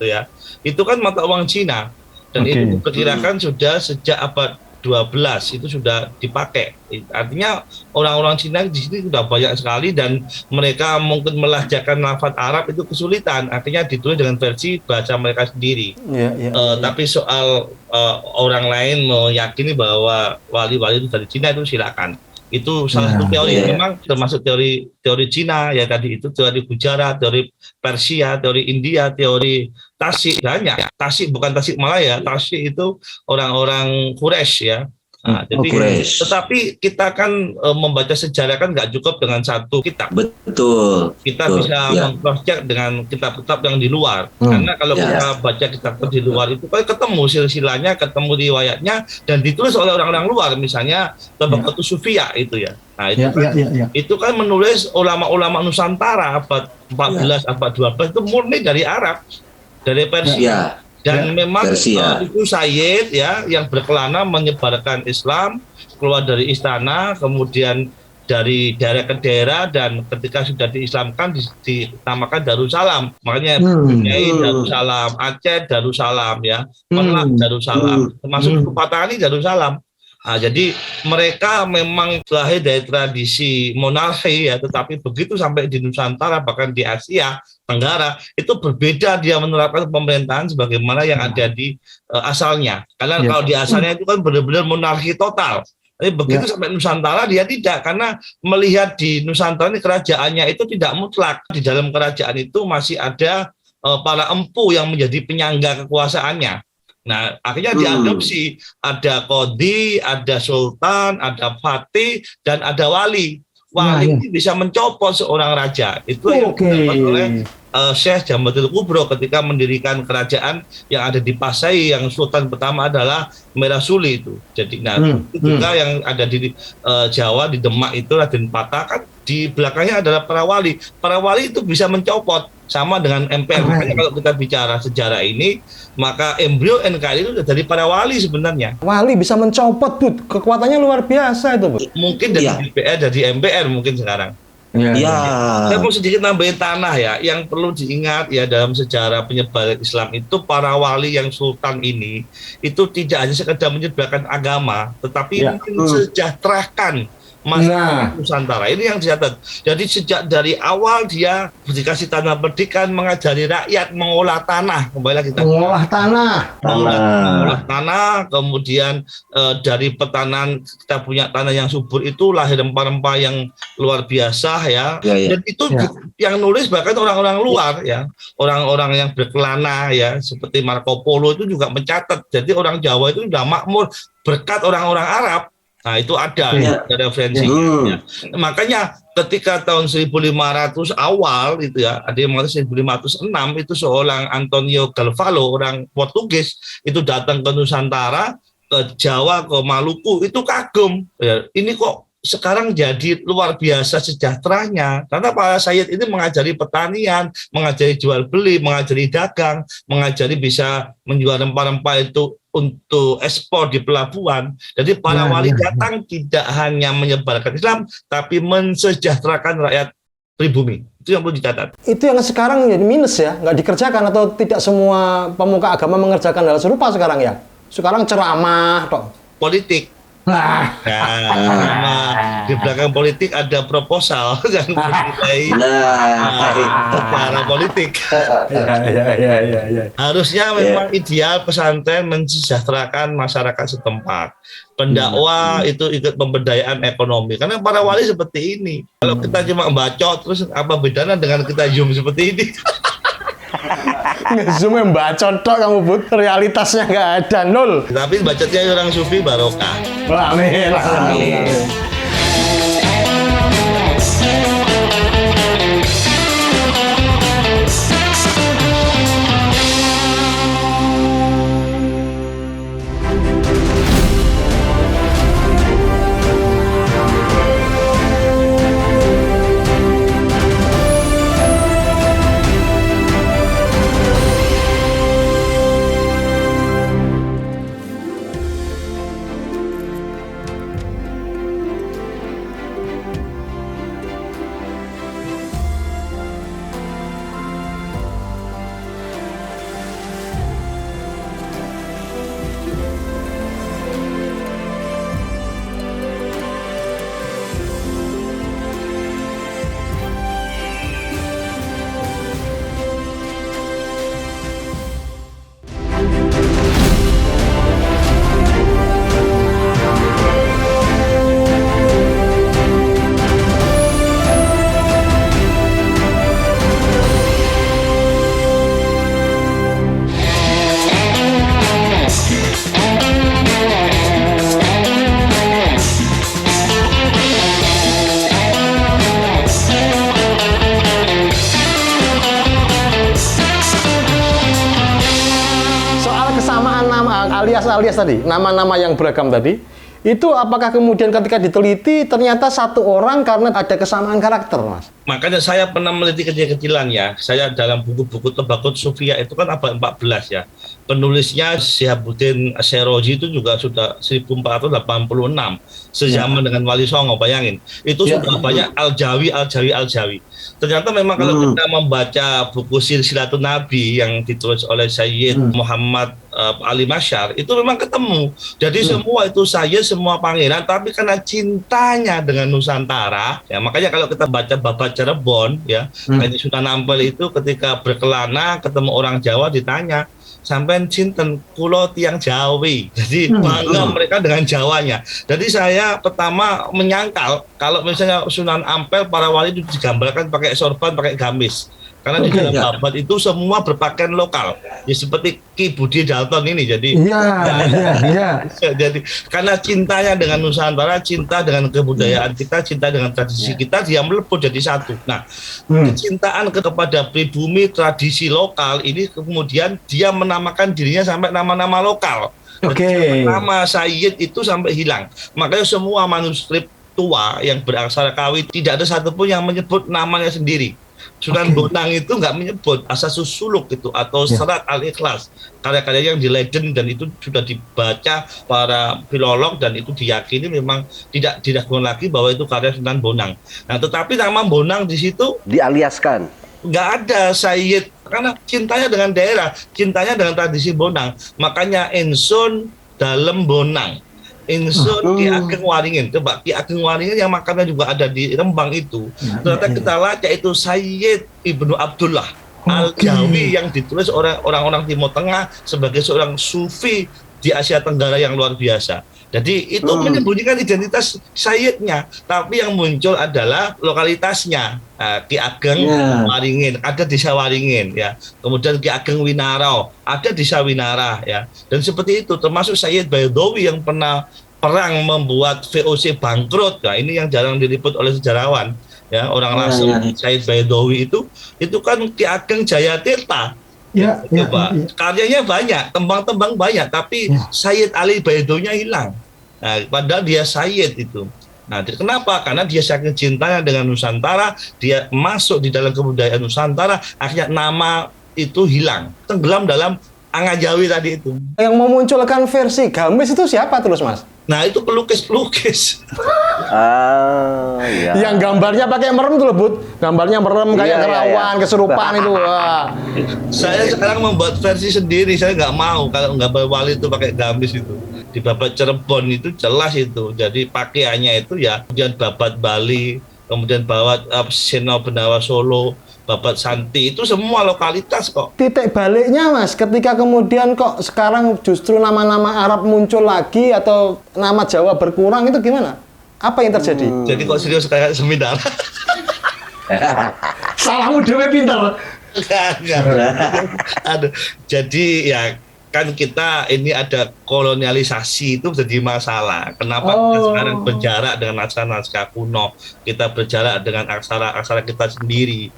ya. Itu kan mata uang Cina dan itu diperkirakan sudah sejak abad 12 itu sudah dipakai. Artinya orang-orang Cina di sini sudah banyak sekali dan mereka mungkin melahjakan lafaz Arab itu kesulitan. Artinya ditulis dengan versi bahasa mereka sendiri. Tapi soal orang lain meyakini bahwa wali-wali itu dari Cina itu silakan. Itu salah satu teori memang termasuk teori Cina ya tadi itu teori Gujarat, teori Persia, teori India, teori Tasik banyak. Tasik bukan Tasik Malaya, Tasik itu orang-orang Quraisy ya. Nah, jadi tetapi kita kan membaca sejarah kan nggak cukup dengan satu kitab. Betul. Kita bisa meng-cross-check dengan kitab-kitab yang di luar. Karena kalau kita baca kitab di luar itu kan ketemu silsilahnya, ketemu riwayatnya dan ditulis oleh orang-orang luar, misalnya Tabaqatus Sufiyah itu ya. Nah, itu kan menulis ulama-ulama Nusantara abad 14, abad 12 itu murni dari Arab, dari Persia. Dan memang Persia. itu Sayyid ya yang berkelana menyebarkan Islam, keluar dari istana, kemudian dari daerah ke daerah, dan ketika sudah diislamkan dinamakan Darussalam. Makanya Brunei Darussalam, Aceh Darussalam ya, Merak Darussalam, termasuk Patani Darussalam. Nah, jadi mereka memang lahir dari tradisi monarki ya, tetapi begitu sampai di Nusantara bahkan di Asia Tenggara itu berbeda, dia menerapkan pemerintahan sebagaimana yang ada di asalnya. Karena kalau di asalnya itu kan benar-benar monarki total. Tapi begitu sampai Nusantara dia tidak, karena melihat di Nusantara ini kerajaannya itu tidak mutlak. Di dalam kerajaan itu masih ada para empu yang menjadi penyangga kekuasaannya. Nah, akhirnya diadopsi, ada qadhi, ada sultan, ada fatih, dan ada wali. Wali ini bisa mencopot seorang raja. Itu yang dilakukan oleh Syekh Jambatul Kubro ketika mendirikan kerajaan yang ada di Pasai, yang sultan pertama adalah Merah Suli itu. Jadi itu juga yang ada di Jawa, di Demak itu Raden Patah, kan di belakangnya adalah para wali. Para wali itu bisa mencopot, sama dengan MPR. Makanya kalau kita bicara sejarah ini, maka embrio NKRI itu dari para wali sebenarnya. Wali bisa mencopot, Bud. Kekuatannya luar biasa itu, Bud. Mungkin dari DPR, dari MPR mungkin sekarang. Saya mau sedikit nambahin tanah ya, yang perlu diingat ya dalam sejarah penyebaran Islam itu, para wali yang sultan ini itu tidak hanya sekedar menyebarkan agama, tetapi mensejahterakan masyarakat Nusantara. Ini yang dicatat. Jadi sejak dari awal dia dikasih tanah pendidikan, mengajari rakyat mengolah tanah. Kembali lagi mengolah tanah. Mengolah tanah, kemudian dari petanahan kita punya tanah yang subur itu lahir rempah-rempah yang luar biasa ya. Dan itu yang nulis bahkan orang-orang luar ya, orang-orang yang berkelana ya, seperti Marco Polo itu juga mencatat. Jadi orang Jawa itu sudah makmur berkat orang-orang Arab. Nah, itu ada referensinya. Makanya ketika tahun 1500 awal itu ya, ada yang mengatakan 1506 itu seorang Antonio Galvalo, orang Portugis itu datang ke Nusantara, ke Jawa, ke Maluku, itu kagum. Ya, ini kok sekarang jadi luar biasa sejahteranya, karena para Sayyid ini mengajari pertanian, mengajari jual beli, mengajari dagang, mengajari bisa menjual rempah-rempah itu untuk ekspor di pelabuhan. Jadi para wali datang tidak hanya menyebarkan Islam, tapi mensejahterakan rakyat pribumi. Itu yang perlu dicatat. Itu yang sekarang jadi minus ya, nggak dikerjakan, atau tidak semua pemuka agama mengerjakan hal serupa sekarang ya. Sekarang ceramah, politik. Nah, di belakang politik ada proposal yang bernilai secara politik. Harusnya memang ideal pesantren mensejahterakan masyarakat setempat. Pendakwah itu ikut pemberdayaan ekonomi. Karena para wali seperti ini. Kalau kita cuma bacot, terus apa bedanya dengan kita zoom seperti ini? Nge-zoom yang bacot tok kamu, Bud. Realitasnya nggak ada, nol. Tapi bacotnya orang sufi barokah. Amin. Amin. alias tadi, nama-nama yang beragam tadi, itu apakah kemudian ketika diteliti ternyata satu orang karena ada kesamaan karakter, Mas? Makanya saya pernah meneliti kecil-kecilan ya. Saya dalam buku-buku Tebakut Sufia itu kan abad 14 ya. penulisnya Syihabuddin Asy'ari itu juga sudah 1486 sejaman dengan Wali Songo, bayangin. Itu sudah banyak Al-Jawi. Ternyata memang kalau kita membaca buku Silsilatun Nabi yang ditulis oleh Sayyid Muhammad Ali Masyar, itu memang ketemu. Jadi semua itu Sayyid, semua pangeran, tapi karena cintanya dengan Nusantara, ya makanya kalau kita baca Babat Cirebon, ya, Kanjeng Sunan Ampel itu ketika berkelana ketemu orang Jawa ditanya, sampai cinten kulo tiang Jawi. Jadi bangga mereka dengan Jawanya. Jadi saya pertama menyangkal kalau misalnya Sunan Ampel para wali itu digambarkan pakai sorban, pakai gamis. Karena di dalam babat itu semua berpakaian lokal. Ya seperti Ki Budi Dalton ini. Jadi jadi karena cintanya dengan Nusantara, cinta dengan kebudayaan kita, cinta dengan tradisi kita, dia melebur jadi satu. Nah, kecintaan kepada pribumi, tradisi lokal ini kemudian dia menamakan dirinya sampai nama-nama lokal. Nama Sayyid itu sampai hilang. Makanya semua manuskrip tua yang beraksara Kawi tidak ada satupun yang menyebut namanya sendiri. Sunan Bonang itu nggak menyebut Asasus Suluk itu atau Serat Al-Ikhlas, karya-karya yang di legend dan itu sudah dibaca para filolog dan itu diyakini memang tidak diragukan lagi bahwa itu karya Sunan Bonang. Nah, tetapi nama Bonang di situ dialiaskan. Nggak ada Sayyid karena cintanya dengan daerah, cintanya dengan tradisi Bonang. Makanya Insun dalam Bonang. Insun Ki Ageng Waringin. Coba Ki Ageng Waringin yang makamnya juga ada di Rembang itu. Ternyata kita baca itu Sayyid Ibnu Abdullah Al-Jawi yang ditulis oleh orang-orang Timur Tengah sebagai seorang sufi di Asia Tenggara yang luar biasa. Jadi itu menyembunyikan identitas Sayyidnya, tapi yang muncul adalah lokalitasnya. Ki Ageng Waringin, ada desa Waringin, ya. Kemudian Ki Ageng Winarau, ada desa Winara, ya. Dan seperti itu, termasuk Sayyid Baydawi yang pernah perang membuat VOC bangkrut. Nah, ini yang jarang diliput oleh sejarawan, ya. Orang langsung Sayyid Baydawi itu kan Ki Ageng Jayatirta. Karyanya banyak, tembang-tembang banyak, tapi Sayyid Ali Baidowinya hilang. Nah, padahal dia Sayyid itu. Nah, kenapa? Karena dia saking cintanya dengan Nusantara, dia masuk di dalam kebudayaan Nusantara, akhirnya nama itu hilang, tenggelam dalam Angajawi tadi itu. Yang memunculkan versi gamis itu siapa terus, Mas? Nah, itu pelukis-pelukis. Yang gambarnya pakai merem tuh, Bud. Gambarnya merem kayak kerawan, kesurupan itu. Wah. Saya sekarang membuat versi sendiri. Saya nggak mau kalau gambar wali itu pakai gamis itu. Di Babat Cirebon itu jelas itu. Jadi pakaiannya itu ya, kemudian Babat Bali, kemudian Babat Seno Benawa Solo, Babat Santi, itu semua lokalitas kok. Titik baliknya, Mas, ketika kemudian kok sekarang justru nama-nama Arab muncul lagi atau nama Jawa berkurang, itu gimana? Apa yang terjadi? Jadi kok serius kayak seminar? Salahmu dewe pinter. Aduh, jadi ya kan kita ini ada kolonialisasi itu jadi masalah. Kenapa kita sekarang berjarak dengan naskah-naskah kuno? Kita berjarak dengan aksara-aksara kita sendiri.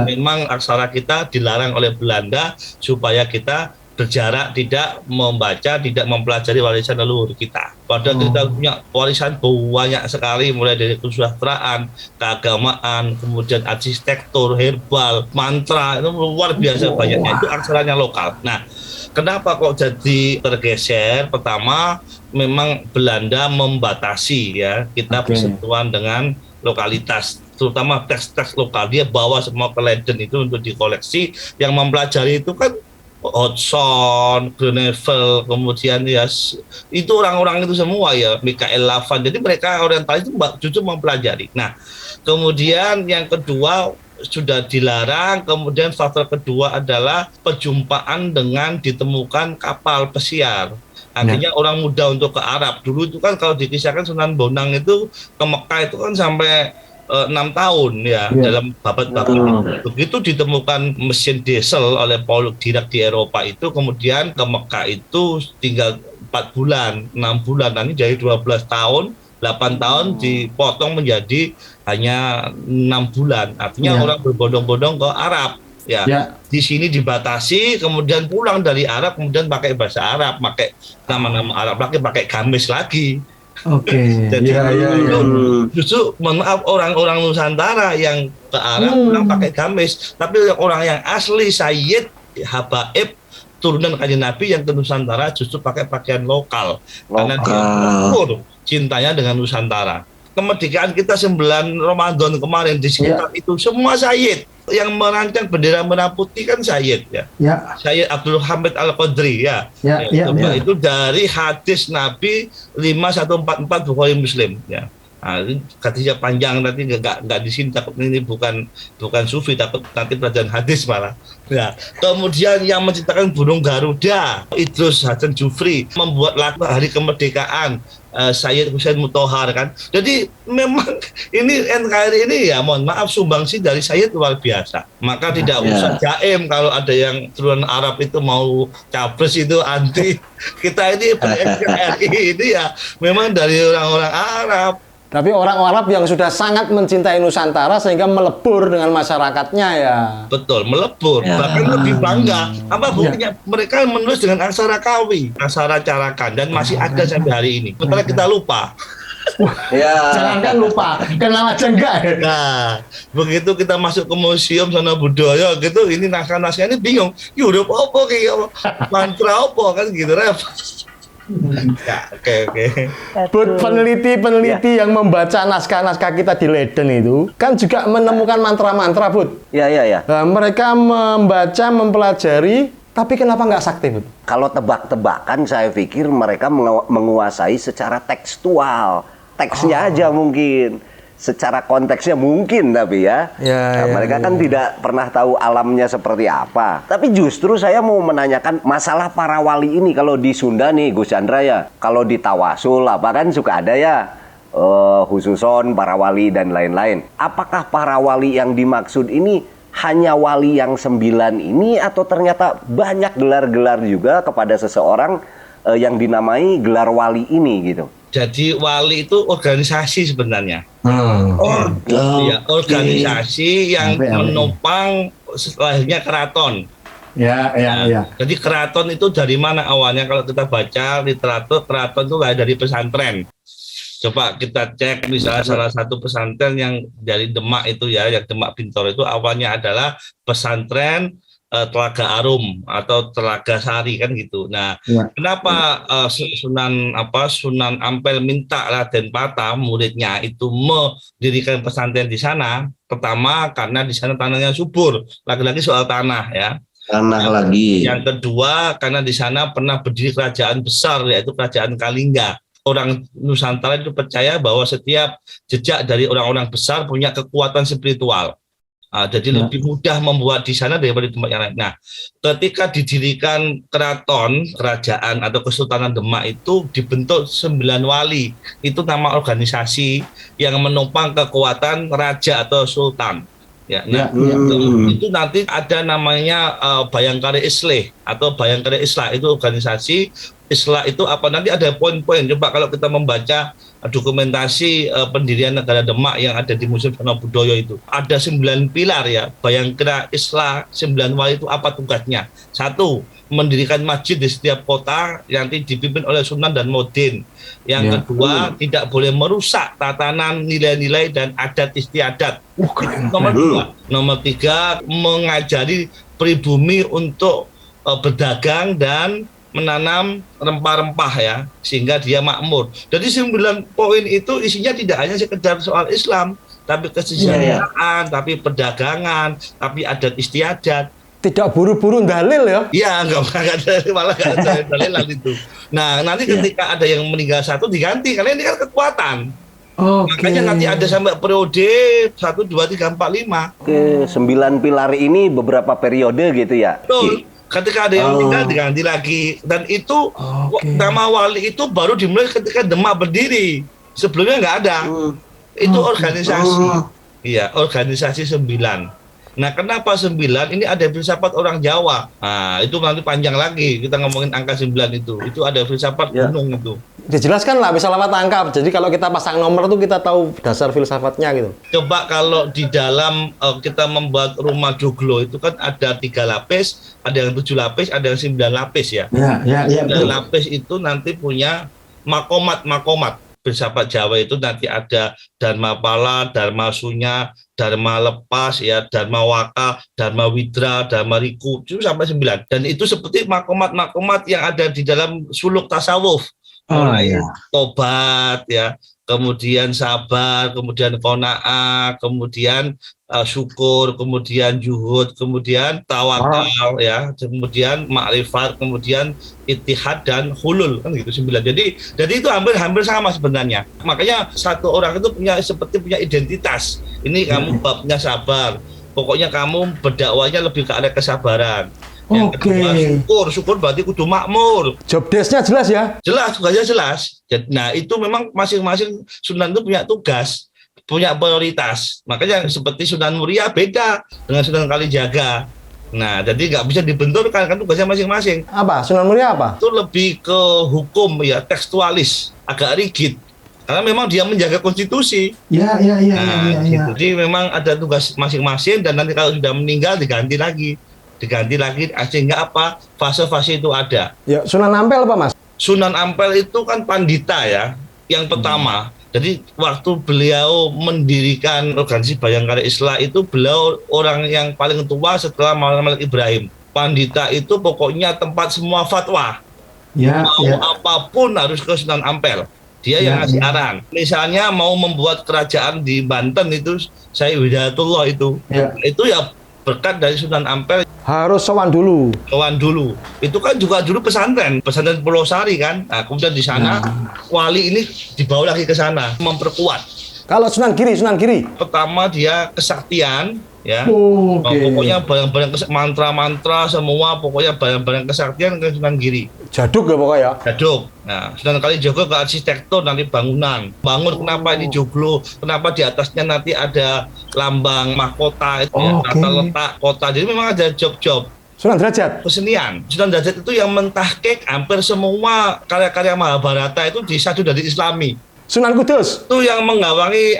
Memang aksara kita dilarang oleh Belanda supaya kita berjarak, tidak membaca, tidak mempelajari warisan leluhur kita. Padahal kita punya warisan banyak sekali, mulai dari kesejahteraan, keagamaan, kemudian arsitektur, herbal, mantra, itu luar biasa banyaknya. Itu aksaranya lokal. Nah, kenapa kok jadi tergeser? Pertama, memang Belanda membatasi ya kita bersentuhan dengan lokalitas, terutama teks-teks lokal. Dia bawa semua ke legend itu untuk dikoleksi. Yang mempelajari itu kan Hodgson, Grenevel, kemudian ya itu orang-orang itu semua ya, Michael Lavan. Jadi mereka orientalis itu justru mempelajari. Nah, kemudian yang kedua sudah dilarang. Kemudian faktor kedua adalah perjumpaan dengan ditemukan kapal pesiar. Akhirnya orang muda untuk ke Arab. Dulu itu kan kalau dikisahkan Sunan Bonang itu ke Mekah itu kan sampai 6 tahun ya, dalam babat-babat itu. Begitu ditemukan mesin diesel oleh Paul Dirac di Eropa itu, kemudian ke Mekah itu tinggal 4 bulan, 6 bulan. Nanti dari 12 tahun, 8 tahun dipotong menjadi hanya 6 bulan. Artinya orang berbondong-bondong ke Arab. Ya, di sini dibatasi, kemudian pulang dari Arab, kemudian pakai bahasa Arab, pakai nama-nama Arab lagi, pakai gamis lagi. Jadi justru mohon maaf, orang-orang Nusantara yang ke Arab pulang pakai gamis, tapi orang yang asli Sayyid Habaib turunan Kanjeng Nabi yang ke Nusantara justru pakai pakaian lokal. Karena dia pur cintanya dengan Nusantara. Kemerdekaan kita 9 Ramadan kemarin di sekitar itu semua Sayyid. Yang merancang bendera merah putih kan Sayyid ya. Sayyid Abdul Hamid Al-Qadri ya. Itu dari hadis Nabi 5144 Bukhari Muslim ya. Nah, hadisnya panjang, nanti nggak di sini, takut ini bukan sufi, takut nanti pelajaran hadis malah. Nah, kemudian yang menciptakan burung Garuda Idrus Hasan Jufri, membuat lagu Hari Kemerdekaan Sayyid Hussein Mutahar kan. Jadi memang ini NKRI ini ya mohon maaf sumbangsi dari Sayyid luar biasa. Maka tidak usah jaim kalau ada yang turunan Arab itu mau capres itu anti. Kita ini NKRI ini ya memang dari orang-orang Arab. Tapi orang Arab yang sudah sangat mencintai Nusantara sehingga melebur dengan masyarakatnya ya. Betul, melebur. Bahkan lebih bangga. Apa buktinya? Mereka menulis dengan aksara Kawi, aksara Carakan, dan masih ada sampai hari ini. Sementara kita lupa. Jangankan lupa, kenal aja enggak. Nah, begitu kita masuk ke museum sana budaya gitu, ini naskah-naskah ini bingung. Yurup apa kayak mantra apa kan gitu repot. Ya, oke. Bud, peneliti yang membaca naskah-naskah kita di Leiden itu kan juga menemukan mantra-mantra, Bud. Iya. Nah, mereka membaca, mempelajari, tapi kenapa nggak sakti, Bud? Kalau tebak-tebakan, saya pikir mereka menguasai secara tekstual. Teksnya aja mungkin. Secara konteksnya mungkin, tapi mereka kan tidak pernah tahu alamnya seperti apa. Tapi justru saya mau menanyakan masalah para wali ini. Kalau di Sunda nih Gus Chandra ya, kalau di Tawasul apa kan suka ada ya khususon para wali dan lain-lain. Apakah para wali yang dimaksud ini hanya wali yang 9 ini, atau ternyata banyak gelar-gelar juga kepada seseorang yang dinamai gelar wali ini gitu? Jadi wali itu organisasi sebenarnya. Organisasi yang menopang lahirnya keraton. Jadi keraton itu dari mana awalnya? Kalau kita baca literatur, keraton itu lahir dari pesantren. Coba kita cek misalnya salah satu pesantren yang dari Demak itu ya, yang Demak Bintoro itu awalnya adalah pesantren Telaga Arum atau Telaga Sari kan gitu. Nah, kenapa Sunan Ampel minta Raden Patah muridnya itu mendirikan pesantren di sana? Pertama karena di sana tanahnya subur, lagi-lagi soal tanah ya. Yang kedua karena di sana pernah berdiri kerajaan besar yaitu Kerajaan Kalingga. Orang Nusantara itu percaya bahwa setiap jejak dari orang-orang besar punya kekuatan spiritual. Jadi lebih mudah membuat di sana daripada di tempat yang lain. Nah, ketika didirikan keraton, kerajaan atau Kesultanan Demak itu dibentuk 9 wali. Itu nama organisasi yang menopang kekuatan raja atau sultan. Itu nanti ada namanya Bayangkari Islih atau Bayangkari Islah, itu organisasi. Islah itu apa, nanti ada poin-poin. Coba kalau kita membaca dokumentasi pendirian negara Demak yang ada di Museum Sena Budaya itu ada 9 pilar ya. Bayangkara Islah 9 wali itu apa tugasnya? 1, mendirikan masjid di setiap kota yang nanti dipimpin oleh Sunan dan Modin. Yang kedua, tidak boleh merusak tatanan, nilai-nilai dan adat istiadat. Nomor 2. Nomor 3, mengajari pribumi untuk berdagang dan menanam rempah-rempah ya, sehingga dia makmur. Jadi 9 poin itu isinya tidak hanya sekedar soal Islam, tapi kesejahteraan, tapi perdagangan, tapi adat istiadat. Tidak buru-buru dalil ya? Iya, malah nggak ada dalilan itu. Nah, nanti ketika ada yang meninggal satu diganti, karena ini kan kekuatan. Makanya nanti ada sampai periode 1, 2, 3, 4, 5. 9 pilar ini beberapa periode gitu ya? Betul. Ketika ada yang meninggal diganti lagi, dan itu nama wali itu baru dimulai ketika Demak berdiri, sebelumnya nggak ada. Itu organisasi, organisasi 9. Nah, kenapa 9? Ini ada filsafat orang Jawa. Nah, itu nanti panjang lagi kita ngomongin angka 9 itu ada filsafat gunung itu. Dijelaskan lah bisa lewat angka. Jadi kalau kita pasang nomor tuh kita tahu dasar filsafatnya gitu. Coba kalau di dalam kita membuat rumah joglo itu kan ada 3 lapis, ada yang 7 lapis, ada yang 9 lapis ya. 9 lapis itu nanti punya makomat. filsafat Jawa itu nanti ada Dharma Pala, Dharma Sunya, Dharma Lepas, ya, Dharma Waka, Dharma Widra, Dharma Riku, itu sampai 9. Dan itu seperti makomat-makomat yang ada di dalam suluk tasawuf. Mulai tobat, ya, kemudian sabar, kemudian qanaah, kemudian syukur, kemudian juhud, kemudian tawakal, ya, kemudian ma'rifat, kemudian ittihad dan hulul, kan gitu 9. Jadi itu hampir sama sebenarnya. Makanya satu orang itu punya identitas. Ini kamu babnya sabar. Pokoknya kamu berdakwahnya lebih ke arah kesabaran. Yang kedua syukur berarti kudu makmur. Job desk-nya jelas ya? Jelas, tugasnya jelas. Nah, itu memang masing-masing Sunan itu punya tugas, punya prioritas. Makanya seperti Sunan Muria beda dengan Sunan Kalijaga. Nah, jadi nggak bisa dibenturkan, kan tugasnya masing-masing. Apa? Sunan Muria apa? Itu lebih ke hukum, ya, tekstualis, agak rigid. Karena memang dia menjaga konstitusi. Gitu. Jadi memang ada tugas masing-masing, dan nanti kalau sudah meninggal diganti lagi, sehingga apa, fase-fase itu ada. Ya, Sunan Ampel apa, Mas? Sunan Ampel itu kan pandita, ya, yang pertama. Jadi waktu beliau mendirikan organisasi Bayangkara Islah itu beliau orang yang paling tua setelah Maulana Malik Ibrahim. Pandita itu pokoknya tempat semua fatwa. Apapun harus ke Sunan Ampel. Dia yang ngasih aran. Misalnya mau membuat kerajaan di Banten itu, Syekh Hidayatullah itu. Itu ya berkat dari Sunan Ampel. Harus sowan dulu. Itu kan juga dulu pesantren Pulau Sari kan. Nah, kemudian di sana wali ini dibawa lagi ke sana memperkuat. Kalau Sunan Giri. Pertama dia kesaktian, ya. Pokoknya barang-barang mantra-mantra semua, pokoknya barang-barang kesaktian ke Sunan Giri. Jaduk ya pokoknya. Jaduk. Nah, Sunan Kalijaga ke arsitektur, nanti bangunan. Kenapa ini joglo? Kenapa di atasnya nanti ada lambang mahkota, tata letak kota. Jadi memang ada job-job. Sunan Derajat. Kesenian. Sunan Derajat itu yang mentahqiq hampir semua karya-karya Mahabharata itu disatu dari Islami. Sunan Kudus itu yang menggawangi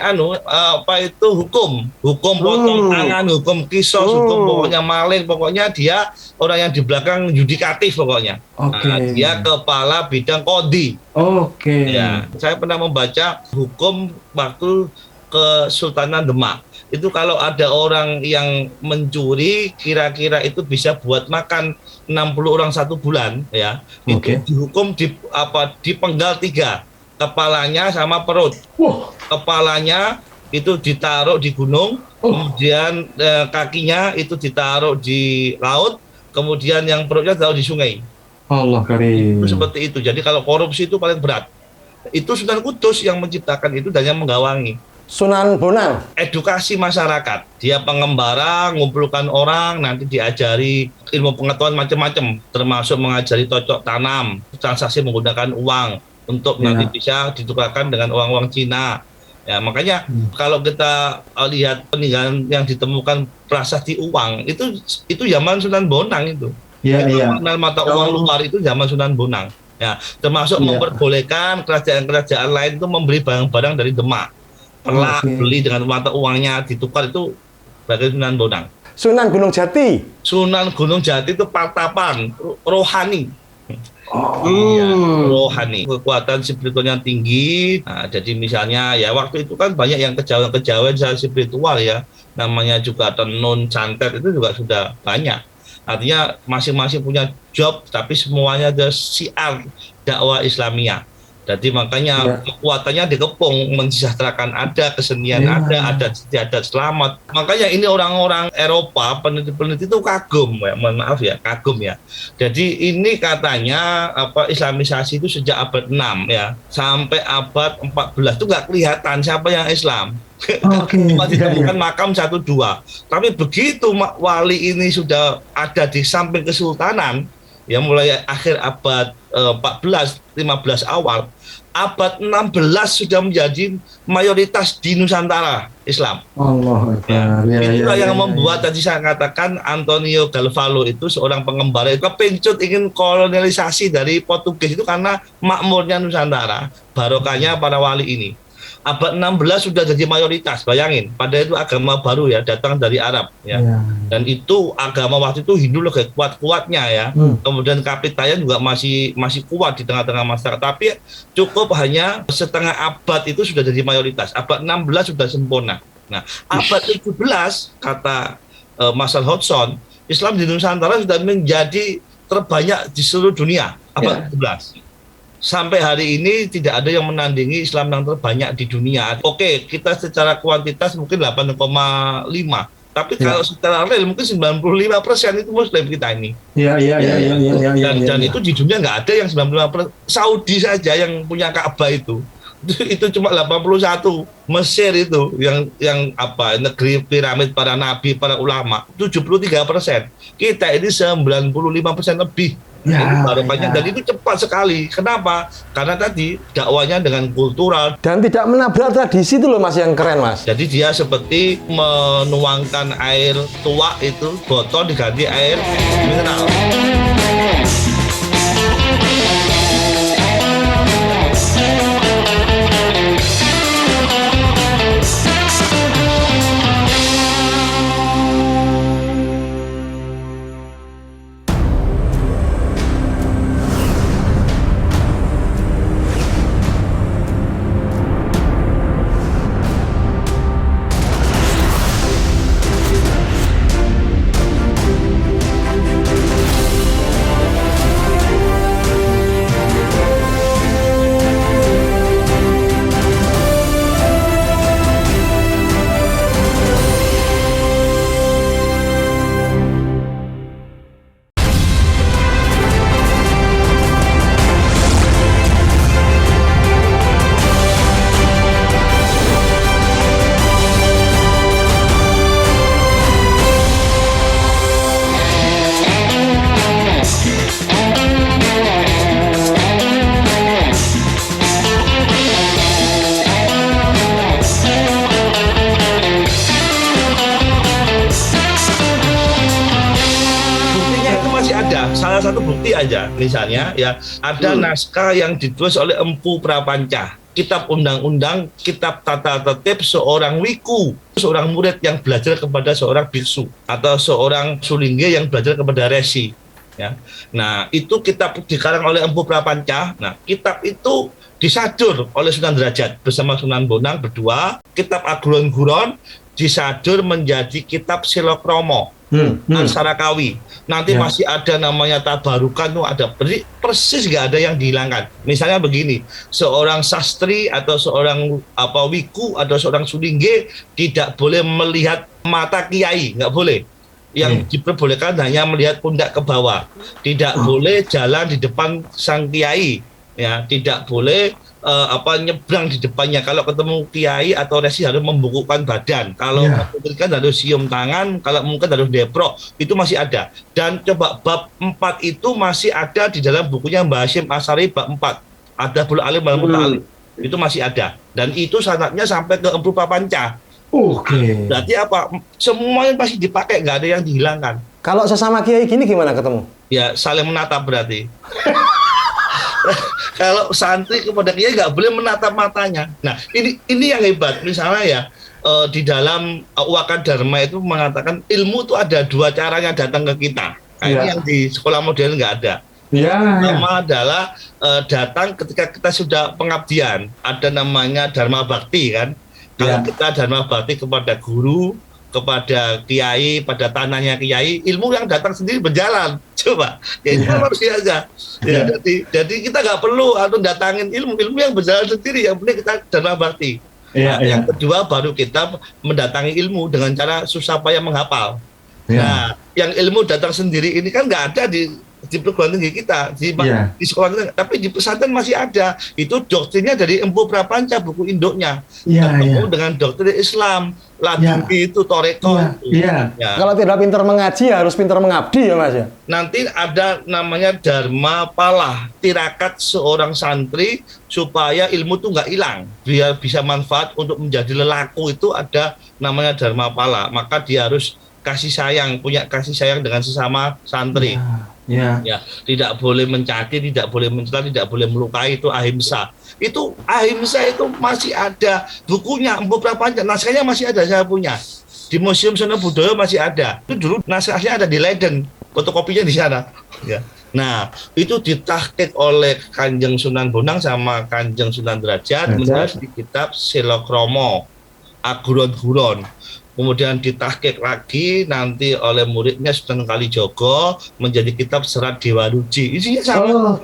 hukum potong tangan, hukum kisos, hukum pokoknya maling, pokoknya dia orang yang di belakang yudikatif pokoknya. Dia kepala bidang kodi. Ya, saya pernah membaca hukum waktu Kesultanan Demak. Itu kalau ada orang yang mencuri, kira-kira itu bisa buat makan 60 orang 1 bulan, ya. Itu dihukum dipenggal 3. Kepalanya sama perut. Kepalanya itu ditaruh di gunung, kemudian kakinya itu ditaruh di laut, kemudian yang perutnya ditaruh di sungai. Allah karim. Itu seperti itu. Jadi kalau korupsi itu paling berat. Itu Sunan Kudus yang menciptakan itu dan yang menggawangi. Sunan Bonang. Edukasi masyarakat. Dia pengembara, ngumpulkan orang, nanti diajari ilmu pengetahuan macam-macam, termasuk mengajari cocok tanam, transaksi menggunakan uang, untuk nanti bisa ditukarkan dengan uang-uang Cina. Ya, makanya kalau kita lihat peninggalan yang ditemukan prasasti uang itu zaman Sunan Bonang itu. Mata uang luar itu zaman Sunan Bonang. Ya, termasuk memperbolehkan kerajaan-kerajaan lain itu membeli barang-barang dari Demak. Beli dengan mata uangnya ditukar, itu bagi Sunan Bonang. Sunan Gunung Jati. Sunan Gunung Jati itu partapan rohani. Rohani, kekuatan spiritualnya tinggi. Nah, jadi misalnya ya waktu itu kan banyak yang kejawen secara spiritual, ya, namanya juga tenun, santet, itu juga sudah banyak. Artinya masing-masing punya job, tapi semuanya ada syiar dakwah Islamiyah. Jadi makanya kekuatannya dikepung, mensejahterakan ada, kesenian ada adat selamat. Makanya ini orang-orang Eropa, peneliti-peneliti itu kagum, ya, mohon maaf ya, kagum ya. Jadi ini katanya Islamisasi itu sejak abad 6 ya, sampai abad 14 itu nggak kelihatan siapa yang Islam. Cuma ditemukan makam 1-2. Tapi begitu wali ini sudah ada di samping kesultanan, ya, mulai akhir abad 14, 15 awal, abad 16 sudah menjadi mayoritas di Nusantara Islam. Itulah yang membuat tadi saya katakan Antonio Galvalo itu seorang pengembara kepencut ingin kolonialisasi dari Portugis itu karena makmurnya Nusantara, barokahnya para wali ini. Abad 16 sudah jadi mayoritas, bayangin. Pada itu agama baru ya, datang dari Arab ya. Dan itu agama waktu itu Hindu lagi kuat-kuatnya ya. Kemudian kapitanya juga masih kuat di tengah-tengah masyarakat. Tapi cukup hanya setengah abad itu sudah jadi mayoritas. Abad 16 sudah sempurna. Nah, abad 17 kata Marshall Hodgson, Islam di Nusantara sudah menjadi terbanyak di seluruh dunia. Abad 17. Sampai hari ini tidak ada yang menandingi Islam yang terbanyak di dunia. Oke, kita secara kuantitas mungkin 8,5. Tapi kalau secara real mungkin 95% itu Muslim kita ini. Dan itu di dunia nggak ada yang 95%. Saudi saja yang punya Ka'bah itu cuma 81. Mesir itu yang negeri piramid para nabi, para ulama 73%. Kita ini 95% lebih. Ini barokahnya dan itu cepat sekali. Kenapa? Karena tadi dakwanya dengan kultural dan tidak menabrak tradisi itu loh Mas yang keren Mas. Jadi dia seperti menuangkan air tua itu botol diganti air mineral. Salah satu bukti aja, misalnya ya ada naskah yang ditulis oleh Empu Prapanca, kitab undang-undang, kitab tata tertib seorang wiku, seorang murid yang belajar kepada seorang biksu atau seorang sulingge yang belajar kepada resi. Ya. Nah itu kitab dikarang oleh Empu Prapanca. Nah kitab itu disadur oleh Sunan Derajat bersama Sunan Bonang berdua. Kitab Aguron Guron disadur menjadi kitab Silokromo. Ansarakawi. Nanti masih ada namanya Tabarukan tuh ada persis nggak ada yang dihilangkan. Misalnya begini, seorang sastri atau seorang wiku atau seorang sulingge tidak boleh melihat mata kiai, nggak boleh. Yang diperbolehkan hanya melihat pundak ke bawah. Tidak boleh jalan di depan sang kiai, ya, tidak boleh nyebrang di depannya. Kalau ketemu kiai atau resi harus membungkukkan badan. Kalau kan harus cium tangan, kalau mungkin harus deprok. Itu masih ada. Dan coba bab 4 itu masih ada di dalam bukunya Mbah Hasyim Asy'ari bab 4. Ada bul alim wal muta'alim. Itu masih ada. Dan itu sanadnya sampai ke Empu Prapanca. Berarti apa? Semuanya masih dipakai, nggak ada yang dihilangkan. Kalau sesama kiai gini gimana ketemu? Ya saling menatap berarti. Kalau santri kepada kiai nggak boleh menatap matanya. Nah ini yang hebat. Misalnya ya di dalam Waka Dharma itu mengatakan ilmu itu ada 2 caranya datang ke kita. Nah, ini yang di sekolah modern nggak ada. Pertama adalah datang ketika kita sudah pengabdian. Ada namanya Dharma Bakti kan. Kalau kita Dharma Bakti kepada guru, kepada kiai, pada tanahnya kiai, ilmu yang datang sendiri berjalan. Coba, ya itu harus aja. Ya, jadi kita nggak perlu atau datangin ilmu yang berjalan sendiri, yang penting kita Dharma Bakti. Yang kedua baru kita mendatangi ilmu dengan cara susah payah menghafal. Nah, yang ilmu datang sendiri ini kan nggak ada di perguruan tinggi kita, di sekolah kita, tapi di pesantren masih ada. Itu doktrinnya dari Empu Prapanca, buku induknya. Ketemu dengan doktrin Islam, Laduni itu Toreko. Kalau tidak pintar mengaji harus pintar mengabdi ya Mas ya. Nanti ada namanya Dharma Pala, tirakat seorang santri supaya ilmu itu nggak hilang, biar bisa manfaat untuk menjadi lelaku. Itu ada namanya Dharma Pala. Maka dia harus kasih sayang, punya kasih sayang dengan sesama santri. Ya, tidak boleh mencaci, tidak boleh mencela, tidak boleh melukai, itu ahimsa. Itu ahimsa itu masih ada bukunya, beberapa naskahnya masih ada, saya punya. Di Museum Seni Budaya masih ada. Itu dulu naskahnya ada di Leiden, fotokopinya di sana. Ya. Nah, itu ditahqiq oleh Kanjeng Sunan Bonang sama Kanjeng Sunan Derajat menjadi kitab Silokromo, Aguron-Guron. Kemudian ditahqiq lagi nanti oleh muridnya Sunan Kalijogo menjadi kitab Serat Dewa Ruci. Isinya sama.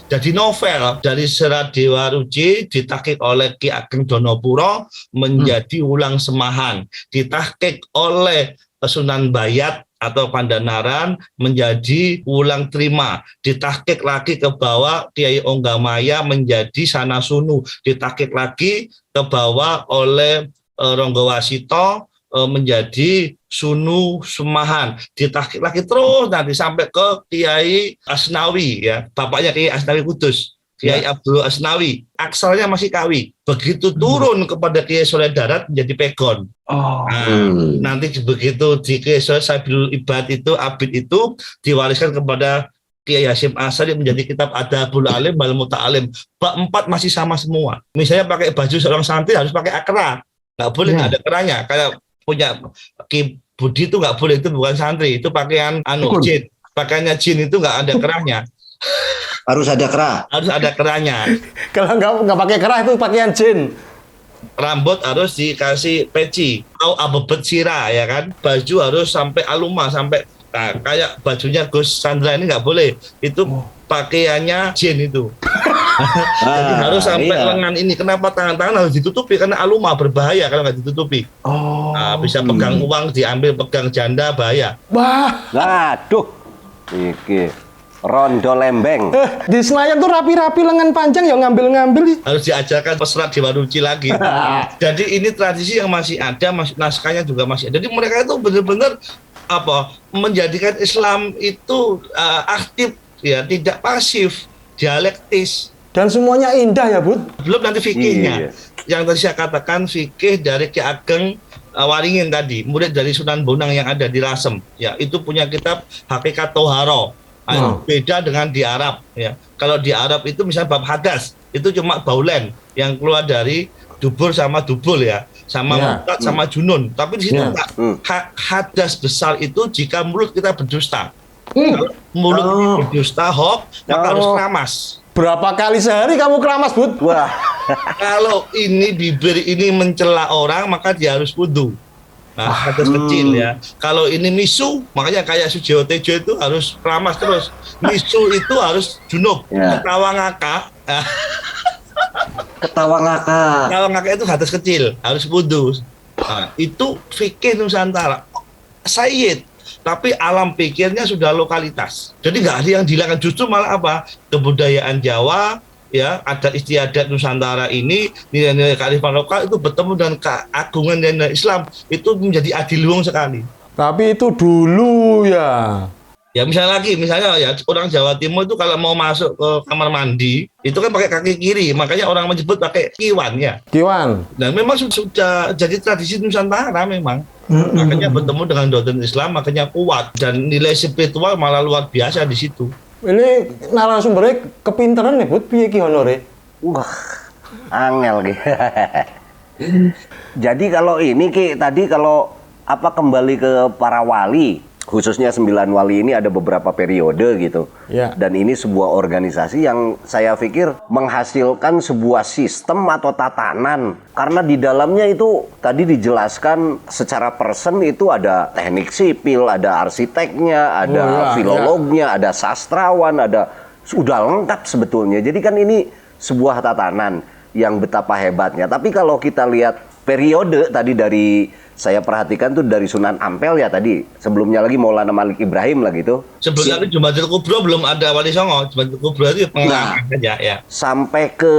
Jadi novel dari Serat Dewa Ruci ditahqiq oleh Ki Ageng Donopuro menjadi Wulang Semahan. Ditahqiq oleh Sunan Bayat atau Pandanaran menjadi Wulang Trima. Ditahqiq lagi ke bawah Kiai Onggamaya menjadi Sanasunu. Ditahqiq lagi ke bawah oleh Ronggo Wasito menjadi Sunu Semahan. Ditahqiq lagi terus nanti sampai ke Kiai Asnawi, ya, bapaknya Kiai Asnawi Kudus, Kiai Abdul Asnawi, aksalnya masih Kawi. Begitu turun kepada Kiai Soleh Darat menjadi Pegon. Nanti begitu di Kiai Soleh Sabilul Ibad itu, Abid itu diwariskan kepada Kiai Hasyim Asy'ari menjadi kitab Adabul Alim wal Muta'alim. Bab 4 masih sama semua. Misalnya pakai baju seorang santri harus pakai akra, nggak boleh nggak ada kerahnya. Kayak punya Ki Budi itu nggak boleh, itu bukan santri, itu pakaian jin, pakaiannya jin itu nggak ada kerahnya. Harus ada kerah. Harus ada kerahnya. Kalau nggak pakai kerah itu pakaian jin. Rambut harus dikasih peci atau abebet sirah, ya kan. Baju harus sampai aluma, sampai kayak bajunya Gus Chandra ini nggak boleh. Itu pakaiannya jin itu. Jadi harus sampai lengan ini. Kenapa tangan-tangan harus ditutupi? Karena aluma berbahaya kalau nggak ditutupi. Bisa pegang uang diambil, pegang janda bahaya. Wah. Waduh. Iki rondo lembeng. Di Senayan tuh rapi-rapi lengan panjang ya ngambil-ngambil. Harus diajarkan Serat Dewa Ruci lagi. Jadi ini tradisi yang masih ada, naskahnya juga masih ada. Jadi mereka itu benar-benar menjadikan Islam itu aktif, ya, tidak pasif, dialektis. Dan semuanya indah ya, Bud. Belum nanti fikihnya. Yang tadi saya katakan fikih dari Ki Ageng Waringin tadi, murid dari Sunan Bonang yang ada di Lasem. Ya, itu punya kitab Hakikat Toharo. Beda dengan di Arab, ya. Kalau di Arab itu misalnya bab hadas, itu cuma baulen yang keluar dari dubur sama dubul, ya, sama mutat sama junun. Tapi di sini enggak. Hadas besar itu jika mulut kita berdusta. Kalau mulut berdusta hoax, maka harus keramas. Berapa kali sehari kamu keramas, Bud? Wah. Kalau ini bibir ini mencela orang, maka dia harus wudu. Nah, hadas kecil, ya. Kalau ini misu, makanya kayak Sujiwo Tejo itu harus keramas terus. Misu itu harus junub. Ketawa ngakak. Ketawa ngakak Itu hadas kecil, harus wudu. Nah, itu fikih Nusantara. Sayyid, tapi alam pikirnya sudah lokalitas. Jadi nggak ada yang dihilangkan, justru malah apa? Kebudayaan Jawa, ya, adat istiadat Nusantara ini, nilai-nilai kearifan lokal itu bertemu dengan keagungan nilai Islam, itu menjadi adiluhung sekali. Tapi itu dulu, ya. Ya misalnya ya orang Jawa Timur itu kalau mau masuk ke kamar mandi itu kan pakai kaki kiri, makanya orang menyebut pakai kiwan, ya. Kiwan. Dan memang sudah jadi tradisi Nusantara memang. Makanya bertemu dengan doktrin Islam makanya kuat dan nilai spiritual malah luar biasa di situ. Ini narasumbernya kepinteran nih, Bud, piye Ki Honore? Wah, angel Ki. Jadi kalau ini Ki, tadi kalau kembali ke para wali, khususnya 9 wali ini ada beberapa periode gitu. Ya. Dan ini sebuah organisasi yang saya pikir menghasilkan sebuah sistem atau tatanan. Karena di dalamnya itu tadi dijelaskan secara person itu ada teknik sipil, ada arsiteknya, ada filolognya, ada sastrawan, sudah lengkap sebetulnya. Jadi kan ini sebuah tatanan yang betapa hebatnya. Tapi kalau kita lihat periode tadi saya perhatikan tuh dari Sunan Ampel ya tadi, sebelumnya lagi Maulana Malik Ibrahim lah gitu. Sebelumnya Jumatil Kubro belum ada Wali Songo, Jumatil Kubro itu pengarang saja, ya. Sampai ke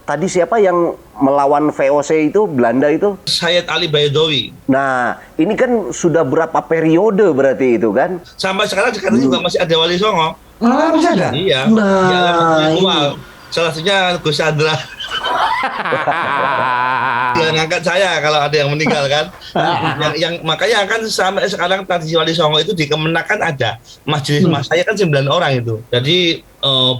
tadi siapa yang melawan VOC itu, Belanda itu? Sayyid Ali Baidowi. Nah, ini kan sudah berapa periode berarti itu kan? Sampai sekarang juga masih ada Wali Songo. Masih ada? Iya. Salah satunya Gus Chandra. Jangan ngangkat saya kalau ada yang meninggal kan. yang makanya kan sampai sekarang tradisi Wali Songo itu di Kemenak kan ada. Majelis Mas saya kan 9 orang itu. Jadi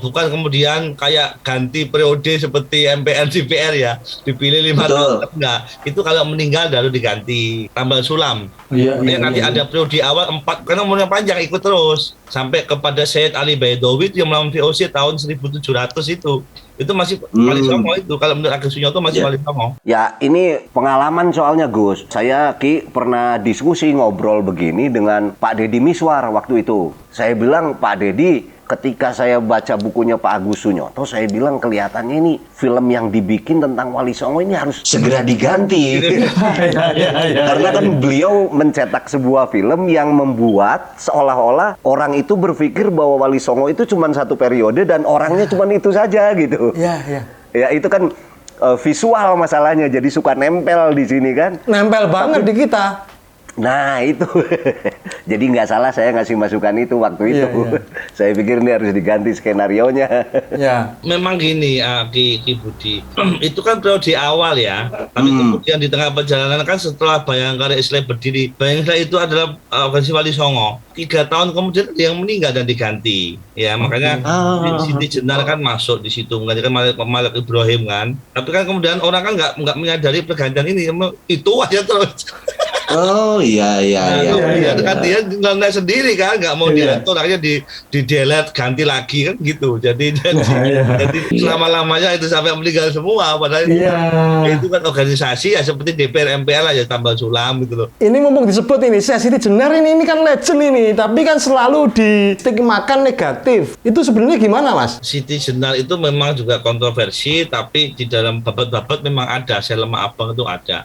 bukan kemudian kayak ganti periode seperti MPR DPR ya, dipilih 5 tahun. Enggak, itu kalau meninggal baru diganti tambal sulam. Nanti ada periode awal 4, karena umurnya panjang ikut terus sampai kepada Syed Ali Baidowi yang melawan VOC tahun 1700 itu masih Wali Songo itu. Kalau menurut Agus Sunyoto masih Wali Songo. Ya, ini pengalaman soalnya Gus. Saya pernah diskusi ngobrol begini dengan Pak Deddy Miswar waktu itu. Saya bilang, Pak Deddy, ketika saya baca bukunya Pak Agus Sunyoto, saya bilang kelihatannya ini film yang dibikin tentang Wali Songo ini harus segera diganti. Karena kan beliau mencetak sebuah film yang membuat seolah-olah orang itu berpikir bahwa Wali Songo itu cuma satu periode dan orangnya cuma itu saja gitu. Ya itu kan visual masalahnya, jadi suka nempel di sini kan. Nempel banget di kita. Nah itu, jadi nggak salah saya ngasih masukan itu waktu itu. Saya pikir ini harus diganti skenarionya. Memang gini, Ki Budi, itu kan periode awal ya. Tapi kemudian di tengah perjalanan kan setelah Bayangkara Islam berdiri, Bayangkara itu adalah organisasi Wali Songo. 3 tahun kemudian dia meninggal dan diganti. Ya makanya Siti Jenar kan masuk di situ, menggantikan Malik Ibrahim kan. Tapi kan kemudian orang kan nggak menyadari pergantian ini, itu aja terus. Oh iya. Kan dia nggak sendiri kan, nggak mau diatur, akhirnya di delete ganti lagi kan gitu. Jadi selama-lamanya itu sampai meninggal semua. Padahal itu kan organisasi ya seperti DPR MPR aja tambal sulam gitu loh. Ini mumpung disebut ini Siti Jenar ini kan legend ini, tapi kan selalu distigmakan negatif. Itu sebenarnya gimana Mas? Siti Jenar itu memang juga kontroversi, tapi di dalam babat-babat memang ada, Selema Abang itu ada.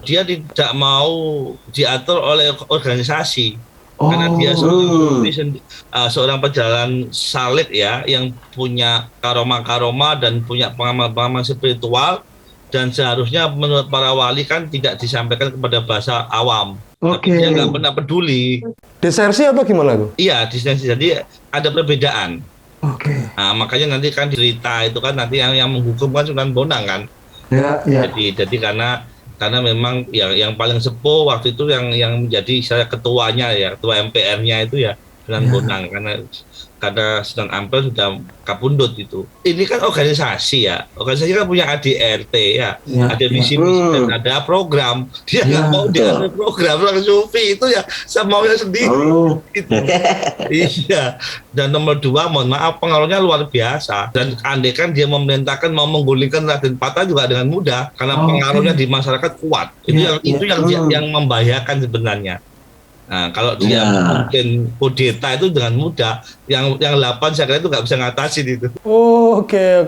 Dia tidak mau diatur oleh organisasi karena dia seorang pejalan salib ya, yang punya karoma dan punya pengalaman spiritual, dan seharusnya menurut para wali kan tidak disampaikan kepada bahasa awam. Tapi dia nggak pernah peduli. Desersi atau gimana tuh? Iya, desersi. Jadi ada perbedaan. Nah, makanya nanti kan cerita itu kan nanti yang menghukum kan Sunan Bonang kan. Jadi karena memang yang paling sepuh waktu itu yang menjadi saya ketuanya ya, ketua MPR-nya itu ya Sunan Bonang, karena Sunan Ampel sudah kapundut itu. Ini kan organisasi ya, organisasi kan punya ADRT ya, ada visi-misi dan ada program. Dia nggak mau ada program, orang sufi itu ya semaunya sendiri. Gitu. Iya. Dan nomor 2, mohon maaf, pengaruhnya luar biasa. Dan andai kan dia memerintahkan mau menggulingkan Raden Patah juga dengan mudah, karena pengaruhnya di masyarakat kuat. Itu yang membahayakan sebenarnya. Nah, kalau dia mungkin kudeta itu dengan mudah, yang 8 saya kira itu nggak bisa ngatasin itu. Oke,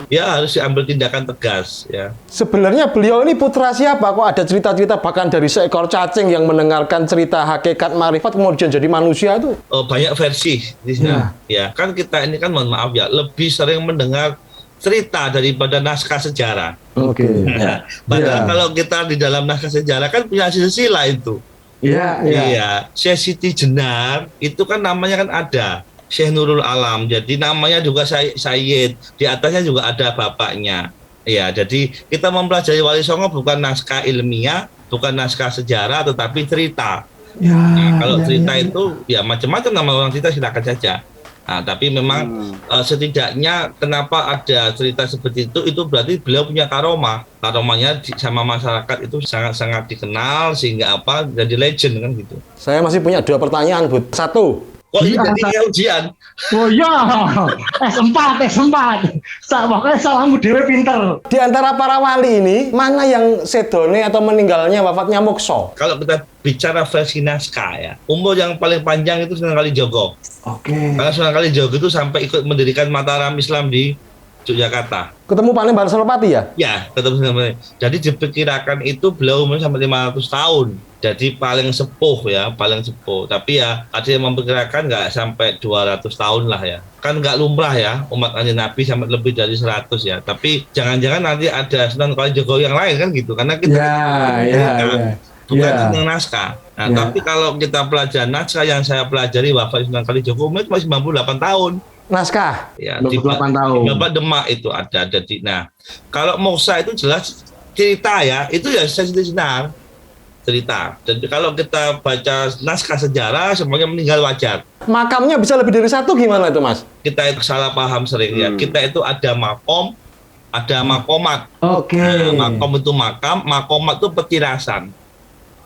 Ya harus diambil tindakan tegas ya. Sebenarnya beliau ini putra siapa? Kok ada cerita-cerita bahkan dari seekor cacing yang mendengarkan cerita hakikat marifat kemudian jadi manusia itu? Banyak versi di sini. Ya, kan kita ini kan mohon maaf ya, lebih sering mendengar cerita daripada naskah sejarah. Padahal kalau kita di dalam naskah sejarah kan punya silsilah itu. Iya. Syekh Siti Jenar itu kan namanya kan ada Syekh Nurul Alam, jadi namanya juga Sayyid, di atasnya juga ada bapaknya. Ya, jadi kita mempelajari Wali Songo bukan naskah ilmiah, bukan naskah sejarah, tetapi cerita. Kalau cerita itu ya macam-macam nama orang cerita, silakan saja. Nah, tapi memang setidaknya kenapa ada cerita seperti itu berarti beliau punya karomanya sama masyarakat itu sangat-sangat dikenal sehingga jadi legend kan gitu. Saya masih punya 2 pertanyaan, Bud. 1. Kok ini jadi ujian? Oh iya, S4. Pokoknya salahmu dewe pinter. Di antara para wali ini, mana yang sedone atau meninggalnya wafatnya mukso? Kalau kita bicara versi naskah ya, umur yang paling panjang itu Sunan Kalijogo. Karena Sunan Kalijogo itu sampai ikut mendirikan Mataram Islam di Yogyakarta. Ketemu Panembahan Balsalopati ya? Ya, ketemu Panembahan. Jadi diperkirakan itu beliau umur sampai 500 tahun. Jadi paling sepuh ya, paling sepuh. Tapi ya ada yang memperkirakan nggak sampai 200 tahun lah ya. Kan nggak lumrah ya umat Kanjeng Nabi sampai lebih dari 100 ya. Tapi jangan-jangan nanti ada Sunan Kalijogo yang lain kan gitu. Karena kita bukan tentang naskah. Nah, tapi kalau kita pelajari naskah yang saya pelajari wafat Sunan Kalijogo umur masih 98 tahun. Naskah? Ya, 28 tahun. Di Bapak Demak itu ada. Jadi, nah, kalau Moksa itu jelas cerita ya, itu ya Siti Jenar. cerita. Dan kalau kita baca naskah sejarah, semuanya meninggal wajar. Makamnya bisa lebih dari satu gimana itu, Mas? Kita itu salah paham sering ya. Kita itu ada makom, ada makomat. Oke. Nah, makom itu makam, makomat itu petilasan.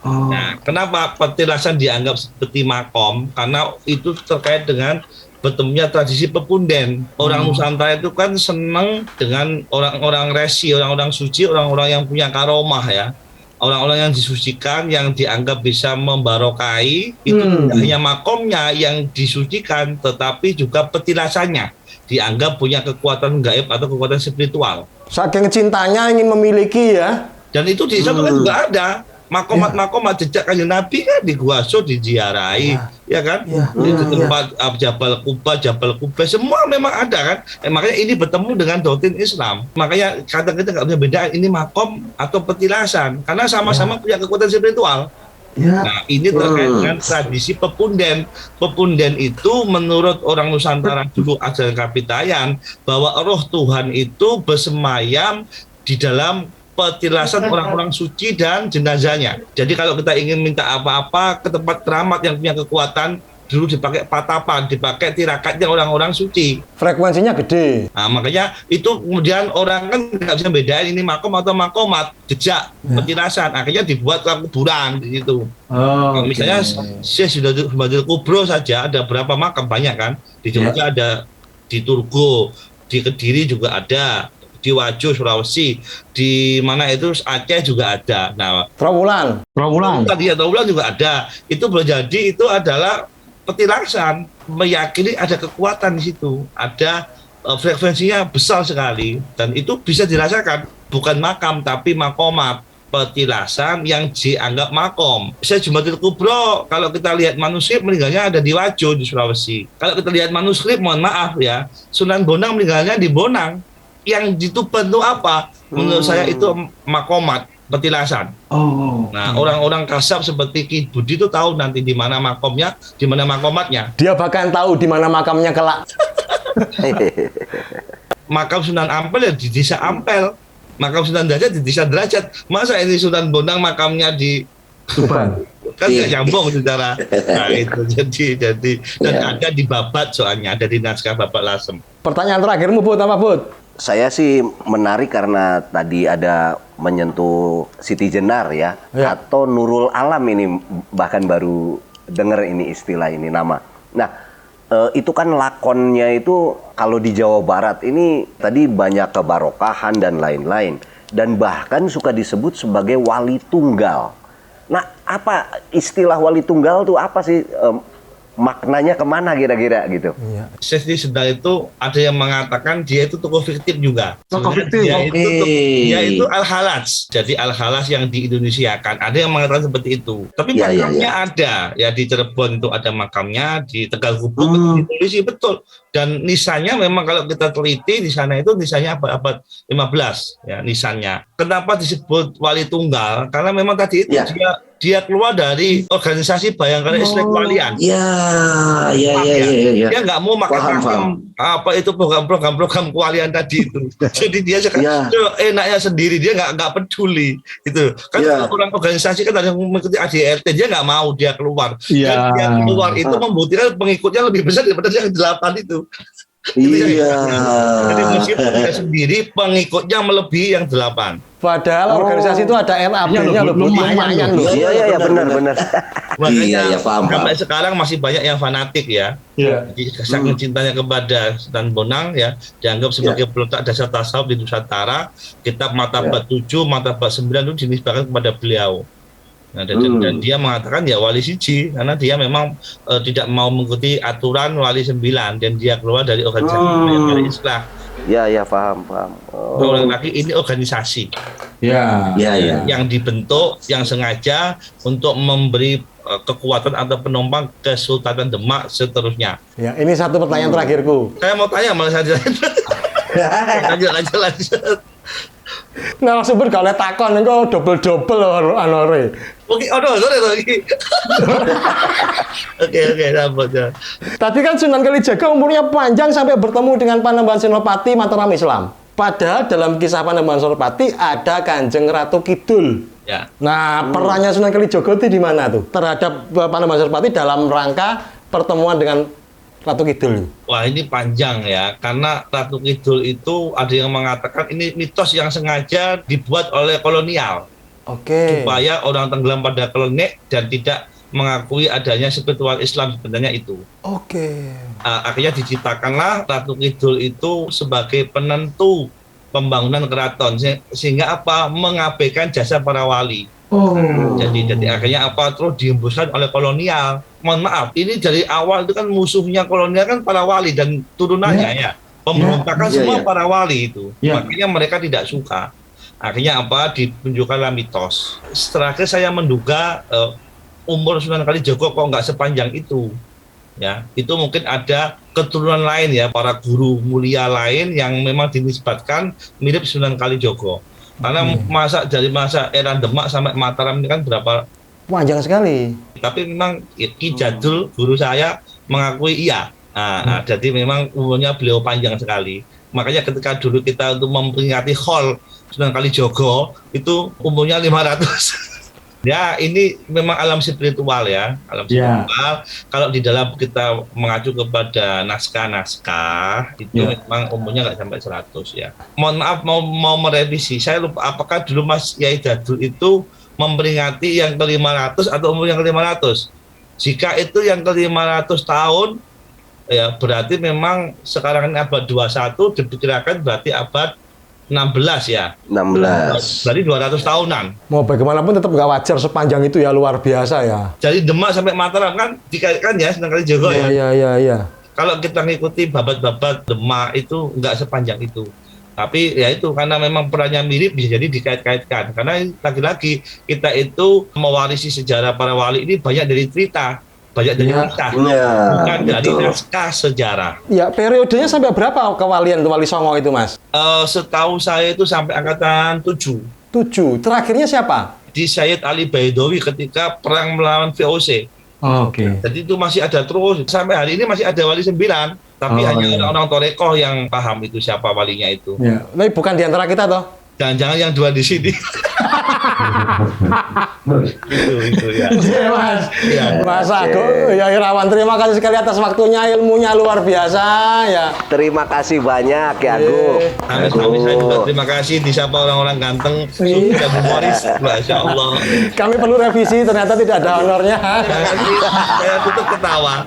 Nah, kenapa petilasan dianggap seperti makom? Karena itu terkait dengan bertemunya tradisi pepunden. Orang Nusantara itu kan senang dengan orang-orang resi, orang-orang suci, orang-orang yang punya karomah ya. Orang-orang yang disucikan, yang dianggap bisa membarokai, itu tidak hanya makomnya yang disucikan, tetapi juga petilasannya dianggap punya kekuatan gaib atau kekuatan spiritual. Saking cintanya ingin memiliki ya. Dan itu di sana kan juga ada. Makomat jejak kanjeng Nabi kan di Gua Sur diziarahi, ya kan? Di tempat Jabal Quba, semua memang ada kan? Makanya ini bertemu dengan doktrin Islam. Makanya kata kita nggak bisa bedain ini makom atau petilasan, karena sama-sama punya kekuatan spiritual. Nah, ini terkait dengan tradisi pepunden. Pepunden itu menurut orang Nusantara dulu ajaran Kapitayan bahwa roh Tuhan itu bersemayam di dalam petilasan orang-orang suci dan jenazahnya. Jadi kalau kita ingin minta apa-apa ke tempat keramat yang punya kekuatan, dulu dipakai patapan, dipakai tirakatnya orang-orang suci. Frekuensinya gede. Nah, makanya itu kemudian orang kan nggak bisa bedain ini makom atau makomat, jejak petilasan. Akhirnya dibuat kuburan di situ. Misalnya Syekh Sudatul Kubro saja ada berapa makam, banyak kan? Di Jogja ada, di Turgo, di Kediri juga ada, di Wajo Sulawesi, di mana itu Aceh juga ada. Nah, Trawulan juga ada. Itu boleh jadi itu adalah petilasan, meyakini ada kekuatan di situ, ada frekuensinya besar sekali, dan itu bisa dirasakan bukan makam tapi makomat, petilasan yang dianggap makom. Saya Jumatil Kubro, kalau kita lihat manuskrip meninggalnya ada di Wajo di Sulawesi. Kalau kita lihat manuskrip, mohon maaf ya, Sunan Bonang meninggalnya di Bonang. Yang itu bentuk apa? Menurut saya itu makomat, petilasan. Nah, orang-orang kasab seperti Ki Budi itu tahu nanti di mana makomnya, di mana makomatnya. Dia bahkan tahu di mana makamnya kelak. Makam Sunan Ampel ya di Desa Ampel. Makam Sunan Derajat di Desa Derajat. Masa ini Sunan Bonang makamnya di Tuban? Kan nggak nyambung secara. Nah, itu jadi dan ada di Babat, soalnya ada di naskah Babat Lasem. Pertanyaan terakhirmu, Bud, apa, Bud? Saya sih menarik karena tadi ada menyentuh Siti Jenar ya, atau Nurul Alam ini, bahkan baru dengar ini istilah ini nama. Nah, itu kan lakonnya itu kalau di Jawa Barat ini tadi banyak kebarokahan dan lain-lain, dan bahkan suka disebut sebagai wali tunggal. Nah, apa istilah wali tunggal tuh apa sih? Maknanya kemana kira-kira gitu? Sesti Sedal itu ada yang mengatakan dia itu tokoh fiktif juga. Tokoh fiktif. Dia itu Al-Halas. Jadi Al-Halas yang di Indonesiakan. Ada yang mengatakan seperti itu. Tapi makamnya ada. Ya di Cirebon itu ada makamnya, di Tegal Kubuk di polisi betul. Dan nisannya memang kalau kita teliti di sana itu nisannya abad 15 ya nisannya. Kenapa disebut wali tunggal? Karena memang tadi itu dia keluar dari organisasi Bayangkara Islam Kewalian. Dia nggak mau makan apa itu program-program kewalian tadi itu. Jadi dia enaknya sendiri, dia nggak peduli itu. Kan orang organisasi kan ada yang mengikuti ADRT, dia nggak mau dia keluar. Dan dia keluar itu membuktikan pengikutnya lebih besar daripada yang 8 itu. Jadi meskipun dia sendiri pengikutnya melebihi yang 8. Padahal organisasi itu ada RAB-nya loh, lumayan loh. Iya benar. Makanya sampai sekarang masih banyak yang fanatik ya. Jadi saking cintanya kepada Sunan Bonang ya, dianggap sebagai peletak dasar tasawuf di Nusantara. Kitab Martabat 7, Martabat 9 itu dinisbahkan kepada beliau. Nah, dan dia mengatakan ya wali siji karena dia memang tidak mau mengikuti aturan wali 9 dan dia keluar dari organisasi dari Islam. Ya paham. Ulang lagi, ini organisasi. Yang dibentuk, yang sengaja untuk memberi kekuatan atau penopang Kesultanan Demak seterusnya. Ya, ini satu pertanyaan terakhirku. Saya mau tanya malah saya lanjut. Narasumber gak oleh takon, engko double anore. Oke, sorry lagi. Oke, sambut ya. Tadi kan Sunan Kalijaga umurnya panjang sampai bertemu dengan Panembahan Senopati Mataram Islam. Padahal dalam kisah Panembahan Senopati ada Kanjeng Ratu Kidul Ya. Nah, perannya Sunan Kalijaga itu di mana tuh? Terhadap Panembahan Sarasvati dalam rangka pertemuan dengan Ratu Kidul. Wah, ini panjang ya, karena Ratu Kidul itu ada yang mengatakan ini mitos yang sengaja dibuat oleh kolonial. Oke. Supaya orang tenggelam pada klenik dan tidak mengakui adanya spiritual Islam sebenarnya itu. Oke. Akhirnya diciptakanlah Ratu Kidul itu sebagai penentu pembangunan keraton, sehingga apa, mengabaikan jasa para wali. Oh. Jadi akhirnya apa, terus dihembuskan oleh kolonial. Mohon maaf, ini dari awal itu kan musuhnya kolonial kan para wali dan turunannya ya. Pemberontakan semua para wali itu. Makanya mereka tidak suka. Akhirnya apa, ditunjukkanlah mitos. Terakhir saya menduga umur Sunan Kalijaga kok nggak sepanjang itu. Ya, itu mungkin ada keturunan lain ya, para guru mulia lain yang memang dinisbatkan mirip Sunan Kalijaga. Karena dari masa era Demak sampai Mataram ini kan berapa panjang sekali. Tapi memang Ki Jadul guru saya mengakui iya. Jadi memang umurnya beliau panjang sekali. Makanya ketika dulu kita untuk memperingati Hol Sunan Kalijaga itu umurnya 500. Ya, ini memang alam spiritual ya, alam spiritual. Kalau di dalam kita mengacu kepada naskah-naskah, itu memang umurnya nggak sampai 100 ya. Mohon maaf, mau merevisi, saya lupa apakah dulu Mas Yai Jadul itu memperingati yang ke-500 atau umur yang ke-500. Jika itu yang ke-500 tahun, ya berarti memang sekarang ini abad 21, diperkirakan berarti abad 16 ya. 16. Berarti 200 tahunan. Mau bagaimanapun tetap nggak wajar sepanjang itu ya, luar biasa ya. Jadi Demak sampai Mataram kan dikaitkan ya Sunan Kalijaga ya. Iya. Kalau kita ngikuti babat-babat Demak itu nggak sepanjang itu. Tapi ya itu karena memang perannya mirip bisa jadi dikait-kaitkan. Karena lagi-lagi kita itu mewarisi sejarah para wali ini banyak dari cerita. Banyak dari kisah, bukan dari naskah sejarah. Ya, periodenya sampai berapa kewalian Wali Songo itu, Mas? Setahu saya itu sampai angkatan 7. 7. Terakhirnya siapa? Di Sayyid Ali Baidowi ketika perang melawan VOC. Oke. Jadi itu masih ada terus. Sampai hari ini masih ada wali 9. Tapi hanya orang-orang Torekoh yang paham itu siapa walinya itu. Ya. Tapi bukan di antara kita toh? Jangan-jangan yang 2 di sini. itu ya. Mas. Mas Agung, ya Irawan, terima kasih sekali atas waktunya, ilmunya luar biasa ya. Terima kasih banyak ya Agung. Saya juga terima kasih disapa orang-orang ganteng, sudah humoris, Masya Allah. Kami perlu revisi, ternyata tidak ada honornya. Saya tutup ketawa.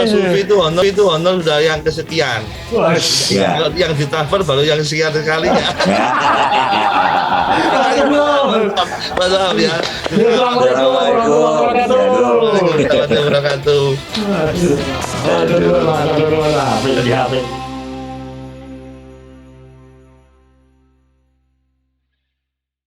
Sufi itu honor dari yang kesekian. Yang ditransfer baru yang sekian kalinya. Maaf ya. Assalamualaikum warahmatullahi wabarakatuh. Aduh.